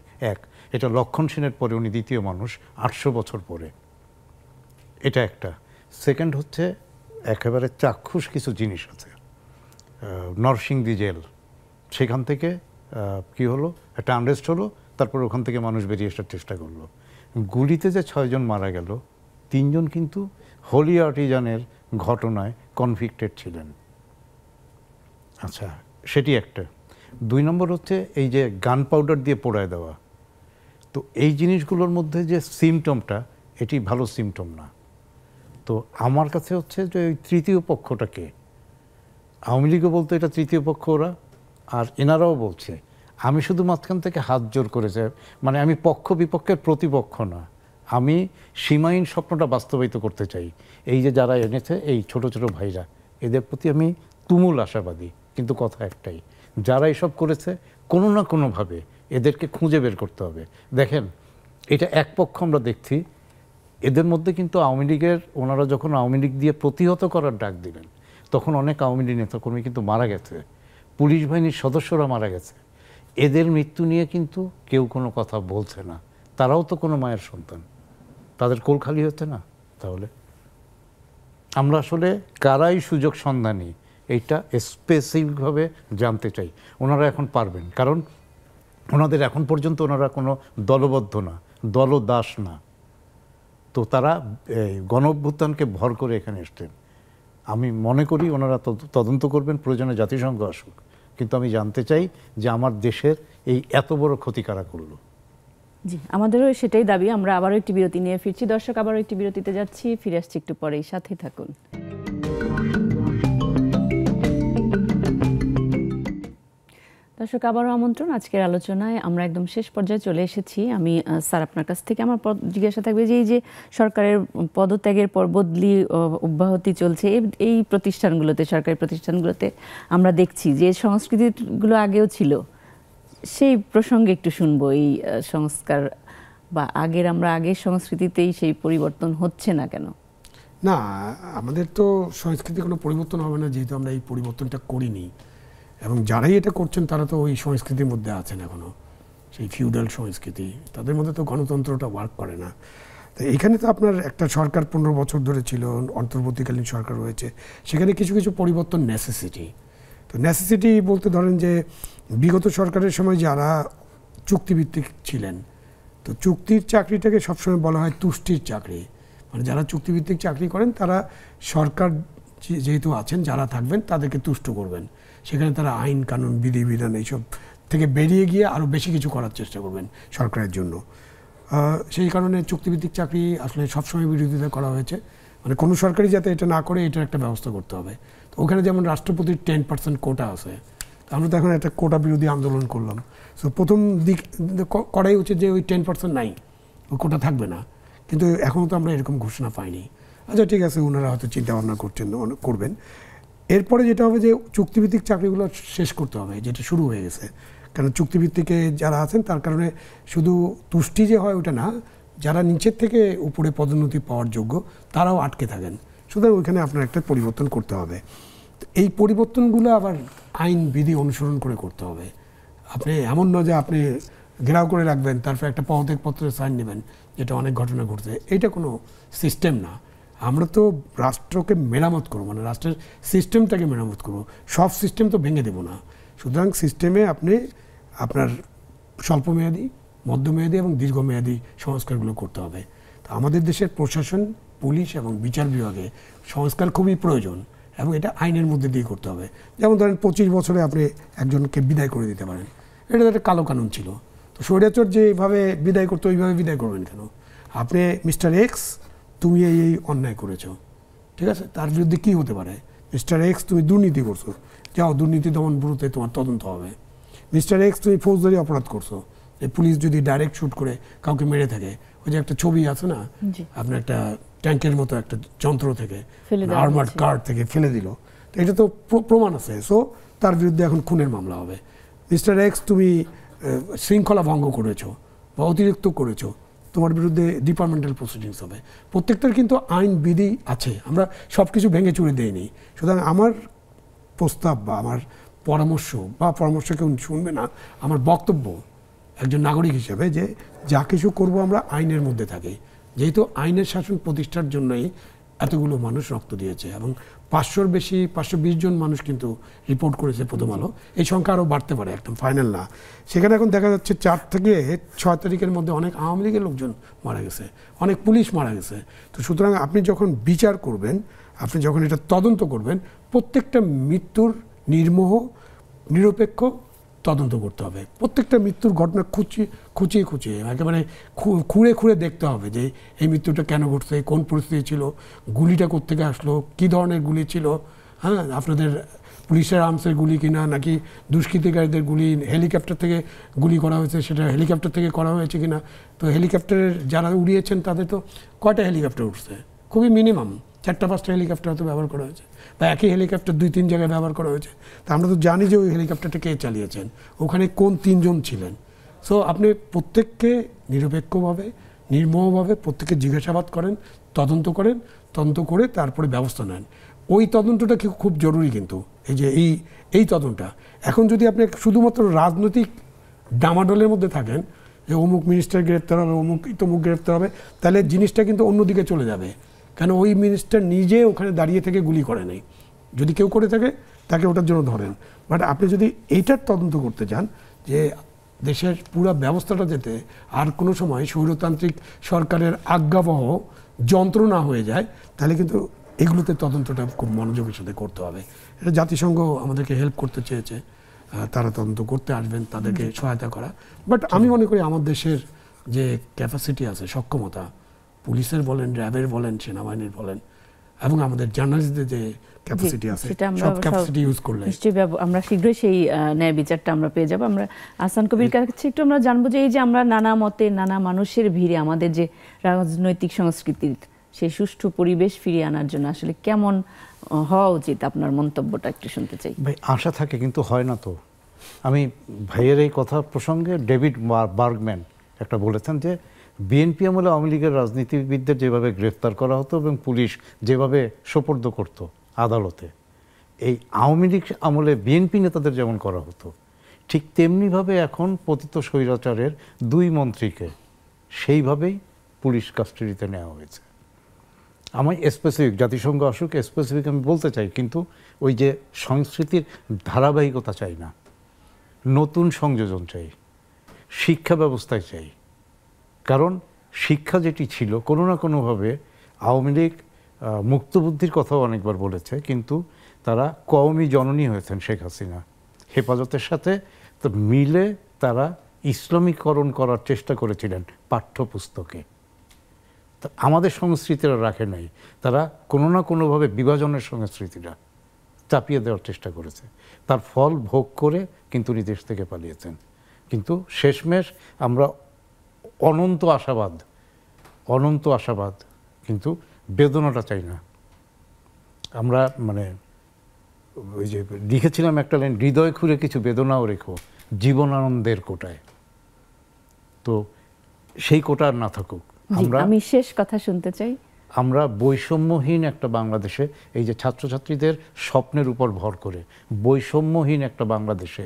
এটা লক্ষণ সেনের পরে উনি দ্বিতীয় মানুষ 800 বছর পরে, এটা একটা। সেকেন্ড হচ্ছে একেবারে চাক্ষুষ কিছু জিনিস আছে। নরসিংদী জেল, সেখান থেকে কি হলো, একটা আনরেস্ট হলো, তারপর ওখান থেকে মানুষ বেরিয়ে আসার চেষ্টা করলো। গুলিতে যে 6 জন মারা গেল, 3 জন কিন্তু হোলি আর্টিজানের ঘটনায় কনভিক্টেড ছিলেন। আচ্ছা, সেটি একটা। 2 নম্বর হচ্ছে এই যে গান পাউডার দিয়ে পোড়ায় দেওয়া। তো এই জিনিসগুলোর মধ্যে যে সিমটমটা, এটি ভালো সিমটম না। তো আমার কাছে হচ্ছে যে ওই তৃতীয় পক্ষটাকে, আওয়ামী লীগও বলতো এটা তৃতীয় পক্ষ ওরা, আর এনারাও বলছে। আমি শুধু মাঝখান থেকে হাত জোর করেছে, মানে আমি পক্ষ বিপক্ষের প্রতিপক্ষ না, আমি সীমাহীন স্বপ্নটা বাস্তবায়িত করতে চাই। এই যে যারা এনেছে এই ছোট ছোট ভাইরা, এদের প্রতি আমি তুমুল আশাবাদী। কিন্তু কথা একটাই, যারা এসব করেছে কোনো না কোনোভাবে এদেরকে খুঁজে বের করতে হবে। দেখেন, এটা এক পক্ষ আমরা দেখছি, এদের মধ্যে কিন্তু আওয়ামী লীগের, ওনারা যখন আওয়ামী লীগ দিয়ে প্রতিহত করার ডাক দিলেন, তখন অনেক আওয়ামী লীগ নেতাকর্মী কিন্তু মারা গেছে, পুলিশ বাহিনীর সদস্যরা মারা গেছে। এদের মৃত্যু নিয়ে কিন্তু কেউ কোনো কথা বলছে না। তারাও তো কোনো মায়ের সন্তান, তাদের কোল খালি হচ্ছে না। তাহলে আমরা আসলে কারাই সুযোগ সন্ধানী, এইটা স্পেসিফিকভাবে জানতে চাই। ওনারা এখন পারবেন, কারণ ওনাদের এখন পর্যন্ত ওনারা কোনো দলবদ্ধ না, দলদাস না। তো তারা গণঅভ্যুত্থানকে ভর করে এখানে এসছেন। আমি মনে করি ওনারা তদন্ত করবেন, প্রয়োজনে জাতিসংঘ আসুক। কিন্তু আমি জানতে চাই যে আমার দেশের এই এত বড় ক্ষতি কারা করলো। জি, আমাদেরও সেটাই দাবি। আমরা আবারও একটি বিরতি নিয়ে ফিরছি। দর্শক, আবারও একটি বিরতিতে যাচ্ছি, ফিরে আসছি একটু পরেই, সাথেই থাকুন। দর্শক, আবারও আমন্ত্রণ আজকের আলোচনায়। আমরা একদম শেষ পর্যায়ে চলে এসেছি। আমি স্যার আপনার কাছ থেকে আমার জিজ্ঞাসা থাকবে যে এই যে সরকারের পদত্যাগের পর বদলি অব্যাহতি চলছে এই প্রতিষ্ঠানগুলোতে, সরকারি প্রতিষ্ঠানগুলোতে আমরা দেখছি যে সংস্কৃতিগুলো আগেও ছিল, সেই প্রসঙ্গে একটু শুনবো। এই সংস্কার বা আগের সংস্কৃতিতেই সেই পরিবর্তন হচ্ছে না কেন? না, আমাদের তো সংস্কৃতি কোনো পরিবর্তন হবে না, যেহেতু আমরা এই পরিবর্তনটা করিনি। এবং যারাই এটা করছেন তারা তো ওই সংস্কৃতির মধ্যে আছেন এখনও, সেই ফিউডাল সংস্কৃতি। তাদের মধ্যে তো গণতন্ত্রটা ওয়ার্ক করে না। তো এখানে তো আপনার একটা সরকার 15 বছর ধরে ছিল, অন্তর্বর্তীকালীন সরকার রয়েছে, সেখানে কিছু কিছু পরিবর্তন নেসেসিটি। তো নেসেসিটি বলতে ধরেন যে বিগত সরকারের সময় যারা চুক্তিভিত্তিক ছিলেন, তো চুক্তির চাকরিটাকে সবসময় বলা হয় তুষ্টির চাকরি। মানে যারা চুক্তিভিত্তিক চাকরি করেন তারা সরকার যেহেতু আছেন, যারা থাকবেন তাদেরকে তুষ্ট করবেন। সেখানে তারা আইন কানুন বিধিবিধান এইসব থেকে বেরিয়ে গিয়ে আরও বেশি কিছু করার চেষ্টা করবেন সরকারের জন্য। সেই কারণে চুক্তিভিত্তিক চাকরি আসলে সবসময় বিরোধিতা করা হয়েছে। মানে কোনো সরকারই যাতে এটা না করে, এটার একটা ব্যবস্থা করতে হবে। তো ওখানে যেমন রাষ্ট্রপতির 10% কোটা আছে, আমরা তো এখন একটা কোটা বিরোধী আন্দোলন করলাম। সো প্রথম দিক করাই উচিত যে ওই 10% নাই, ওই কোটা থাকবে না। কিন্তু এখনও তো আমরা এরকম ঘোষণা পাইনি। আচ্ছা, ঠিক আছে, ওনারা হয়তো চিন্তাভাবনা করবেন। এরপরে যেটা হবে যে চুক্তিভিত্তিক চাকরিগুলো শেষ করতে হবে, যেটা শুরু হয়ে গেছে। কারণ চুক্তিভিত্তিকে যারা আছেন তার কারণে শুধু তুষ্টি যে হয় ওটা না, যারা নিচের থেকে উপরে পদোন্নতি পাওয়ার যোগ্য তারাও আটকে থাকেন। সুতরাং ওইখানে আপনার একটা পরিবর্তন করতে হবে। এই পরিবর্তনগুলো আবার আইন বিধি অনুসরণ করে করতে হবে। আপনি এমন নয় যে আপনি ঘেরাও করে রাখবেন, তারপর একটা পদত্যাগপত্রে সাইন নেবেন, যেটা অনেক ঘটনা ঘটছে। এটা কোনো সিস্টেম না। আমরা তো রাষ্ট্রকে মেরামত করবো, মানে রাষ্ট্রের সিস্টেমটাকে মেরামত করবো, সব সিস্টেম তো ভেঙে দেবো না। সুতরাং সিস্টেমে আপনি আপনার স্বল্পমেয়াদী, মধ্যমেয়াদী এবং দীর্ঘমেয়াদী সংস্কারগুলো করতে হবে। তো আমাদের দেশের প্রশাসন, পুলিশ এবং বিচার বিভাগে সংস্কার খুবই প্রয়োজন, এবং এটা আইনের মধ্যে দিয়ে করতে হবে। যেমন ধরেন 25 বছরে আপনি একজনকে বিদায় করে দিতে পারেন, এটা একটা কালো কানুন ছিল। তো স্বৈরাচার যেভাবে বিদায় করতো ওইভাবে বিদায় করবেন কেন? আপনি মিস্টার এক্স, তুমি এই অন্যায় করেছো, ঠিক আছে, তার বিরুদ্ধে কী হতে পারে? মিস্টার এক্স, তুমি দুর্নীতি করছো, যাও দুর্নীতি দমন ব্যুরোতে তোমার তদন্ত হবে। মিস্টার এক্স, তুমি ফৌজদারি অপরাধ করছো, যে পুলিশ যদি ডাইরেক্ট শুট করে কাউকে মেরে থাকে, ওই যে একটা ছবি আছে না, আপনার একটা ট্যাঙ্কের মতো একটা যন্ত্র থেকে, আর্মার্ড কার থেকে ফেলে দিল, তো এটা তো প্রমাণ আছে। সো তার বিরুদ্ধে এখন খুনের মামলা হবে। মিস্টার এক্স, তুমি শৃঙ্খলা ভঙ্গ করেছো বা অতিরিক্ত করেছো, তোমার বিরুদ্ধে ডিপার্টমেন্টাল প্রসিডিংস হবে। প্রত্যেকটার কিন্তু আইন বিধি আছে, আমরা সব কিছু ভেঙে চুরে দিইনি। সুতরাং আমার প্রস্তাব বা আমার পরামর্শ কেউ শুনবে না, আমার বক্তব্য একজন নাগরিক হিসেবে যে যা কিছু করব আমরা আইনের মধ্যে থাকি, যেহেতু আইনের শাসন প্রতিষ্ঠার জন্যই এতগুলো মানুষ রক্ত দিয়েছে এবং 500-র বেশি 520 জন মানুষ কিন্তু রিপোর্ট করেছে প্রথম আলো। এই সংখ্যা আরও বাড়তে পারে, একদম ফাইনাল না। সেখানে এখন দেখা যাচ্ছে 4 থেকে 6 তারিখের মধ্যে অনেক আওয়ামী লীগের লোকজন মারা গেছে, অনেক পুলিশ মারা গেছে। তো সুতরাং আপনি যখন বিচার করবেন, আপনি যখন এটা তদন্ত করবেন, প্রত্যেকটা মৃত্যুর নির্মোহ নিরপেক্ষ তদন্ত করতে হবে। প্রত্যেকটা মৃত্যুর ঘটনা খুঁচিয়ে একেবারে খুঁড়ে দেখতে হবে যে এই মৃত্যুটা কেন ঘটছে, কোন পরিস্থিতি ছিল, গুলিটা কোত্থেকে আসলো, কী ধরনের গুলি ছিল, হ্যাঁ, আপনাদের পুলিশের আর্মসের গুলি কিনা, নাকি দুষ্কৃতিকারীদের গুলি, হেলিকপ্টার থেকে গুলি করা হয়েছে, সেটা হেলিকপ্টার থেকে করা হয়েছে কিনা। তো হেলিকপ্টারের যারা উড়িয়েছেন তাদের তো কয়টা হেলিকপ্টার উঠছে, খুবই মিনিমাম 4-5টা হেলিকপ্টার হয়তো ব্যবহার করা হয়েছে, বা একই হেলিকপ্টার 2-3 জায়গায় ব্যবহার করা হয়েছে। তা আমরা তো জানি যে ওই হেলিকপ্টারটা কে চালিয়েছেন, ওখানে কোন 3 জন ছিলেন। সো আপনি প্রত্যেককে নিরপেক্ষভাবে নির্মোহভাবে প্রত্যেককে জিজ্ঞাসাবাদ করেন, তদন্ত করে তারপরে ব্যবস্থা নেন। ওই তদন্তটা খুব জরুরি কিন্তু, এই যে এই তদন্তটা। এখন যদি আপনি শুধুমাত্র রাজনৈতিক ডামাডোলের মধ্যে থাকেন যে অমুক মিনিস্টার গ্রেপ্তার হবে, তমুক গ্রেপ্তার হবে, তাহলে জিনিসটা কিন্তু অন্যদিকে চলে যাবে। কেন ওই মিনিস্টার নিজে ওখানে দাঁড়িয়ে থেকে গুলি করে নেই, যদি কেউ করে থাকে তাকে ওটার জন্য ধরেন। বাট আপনি যদি এইটার তদন্ত করতে চান যে দেশের পুরো ব্যবস্থাটা যাতে আর কোনো সময় স্বৈরতান্ত্রিক সরকারের আজ্ঞাবহ যন্ত্র না হয়ে যায়, তাহলে কিন্তু এগুলোতে তদন্তটা খুব মনোযোগের সাথে করতে হবে। এটা জাতিসংঘ আমাদেরকে হেল্প করতে চেয়েছে, তারা তদন্ত করতে আসবেন, তাদেরকে সহায়তা করা। বাট আমি মনে করি আমার দেশের যে ক্যাপাসিটি আছে, সক্ষমতা, পুলিশের বলেন, র্যাবের বলেন, সেনাবাহিনীর বলেন, এবং আমাদের জার্নালিস্টদের যে ক্যাপাসিটি আছে, সব ক্যাপাসিটি ইউজ করলে নিশ্চয়ই আমরা শীঘ্রই সেই ন্যায় বিচারটা আমরা পেয়ে যাব। আমরা আহসান কবির কাছে একটু আমরা জানবো যে এই যে আমরা নানা মতে নানা মানুষের ভিড়ে আমাদের যে রাজনৈতিক সংস্কৃতির সেই সুষ্ঠু পরিবেশ ফিরিয়ে আনার জন্য আসলে কেমন হওয়া উচিত, আপনার মন্তব্যটা একটু শুনতে চাই। ভাই, আশা থাকে কিন্তু হয় না। তো আমি ভাইয়ের এই কথা প্রসঙ্গে ডেভিড বার্গম্যান একটা বলেছেন যে বিএনপি আমলে আওয়ামী লীগের রাজনীতিবিদদের যেভাবে গ্রেফতার করা হতো এবং পুলিশ যেভাবে সোপর্দ করত আদালতে, এই আওয়ামী লীগ আমলে বিএনপি নেতাদের যেমন করা হতো, ঠিক তেমনিভাবে এখন পতিত স্বৈরাচারের 2 মন্ত্রীকে সেইভাবেই পুলিশ কাস্টাডিতে নেওয়া হয়েছে। আমি স্পেসিফিক, জাতিসংঘ আসুক, স্পেসিফিক আমি বলতে চাই, কিন্তু ওই যে সংস্কৃতির ধারাবাহিকতা চাই না, নতুন সংযোজন চাই, শিক্ষা ব্যবস্থায় চাই। কারণ শিক্ষা যেটি ছিল কোনো না কোনোভাবে আওয়ামী লীগ মুক্তবুদ্ধির কথাও অনেকবার বলেছে, কিন্তু তারা কওমি জননী হয়েছেন শেখ হাসিনা হেফাজতের সাথে, তো মিলে তারা ইসলামীকরণ করার চেষ্টা করেছিলেন পাঠ্যপুস্তকে। আমাদের সংস্কৃতিরা রাখে নাই, তারা কোনো না কোনোভাবে বিভাজনের সংস্কৃতিটা চাপিয়ে দেওয়ার চেষ্টা করেছে। তার ফল ভোগ করে কিন্তু উনি দেশ থেকে পালিয়েছেন। কিন্তু শেষমেশ আমরা অনন্ত আশাবাদ, কিন্তু বেদনাটা চাই না। আমরা মানে ওই যে লিখেছিলাম একটা লাইন, হৃদয় খুঁড়ে কিছু বেদনাও রেখো জীবনানন্দের কোটায়। তো সেই কোটা আর না থাকুক। আমি শেষ কথা শুনতে চাই। আমরা বৈষম্যহীন একটা বাংলাদেশে, এই যে ছাত্রছাত্রীদের স্বপ্নের উপর ভর করে বৈষম্যহীন একটা বাংলাদেশে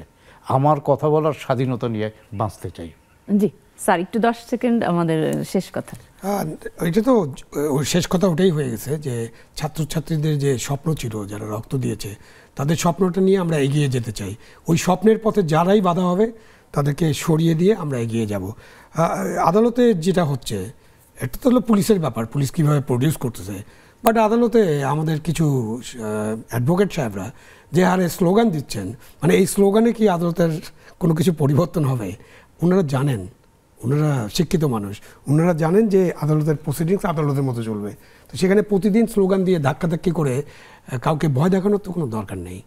আমার কথা বলার স্বাধীনতা নিয়ে বাঁচতে চাই। জি স্যার, একটু 10 সেকেন্ড আমাদের শেষ কথা। এটা তো শেষ কথা ওটাই হয়ে গেছে যে ছাত্রছাত্রীদের যে স্বপ্ন ছিল, যারা রক্ত দিয়েছে, তাদের স্বপ্নটা নিয়ে আমরা এগিয়ে যেতে চাই। ওই স্বপ্নের পথে যারাই বাধা হবে তাদেরকে সরিয়ে দিয়ে আমরা এগিয়ে যাব। আদালতে যেটা হচ্ছে, এটা তো হলো পুলিশের ব্যাপার, পুলিশ কীভাবে প্রডিউস করতেছে। বাট আদালতে আমাদের কিছু অ্যাডভোকেট সাহেবরা যে হারে স্লোগান দিচ্ছেন, মানে এই স্লোগানে কি আদালতের কোনো কিছু পরিবর্তন হবে? ওনারা জানেন, ওনারা শিক্ষিত মানুষ, ওনারা জানেন যে আদালতের প্রসিডিংস আদালতের মতো চলবে। তো সেখানে প্রতিদিন স্লোগান দিয়ে ধাক্কাধাক্কি করে কাউকে ভয় দেখানোর তো কোনো দরকার নেই।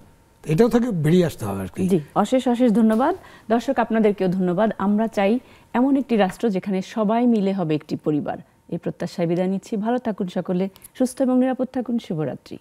এটাও থেকে বেরিয়ে আসতে হবে আর কি। জি, অশেষ ধন্যবাদ। দর্শক আপনাদেরকেও ধন্যবাদ। আমরা চাই এমন একটি রাষ্ট্র যেখানে সবাই মিলে হবে একটি পরিবার। এই প্রত্যাশায় বিদায় নিচ্ছি। ভালো থাকুন সকলে, সুস্থ এবং নিরাপদ থাকুন। শুভরাত্রি।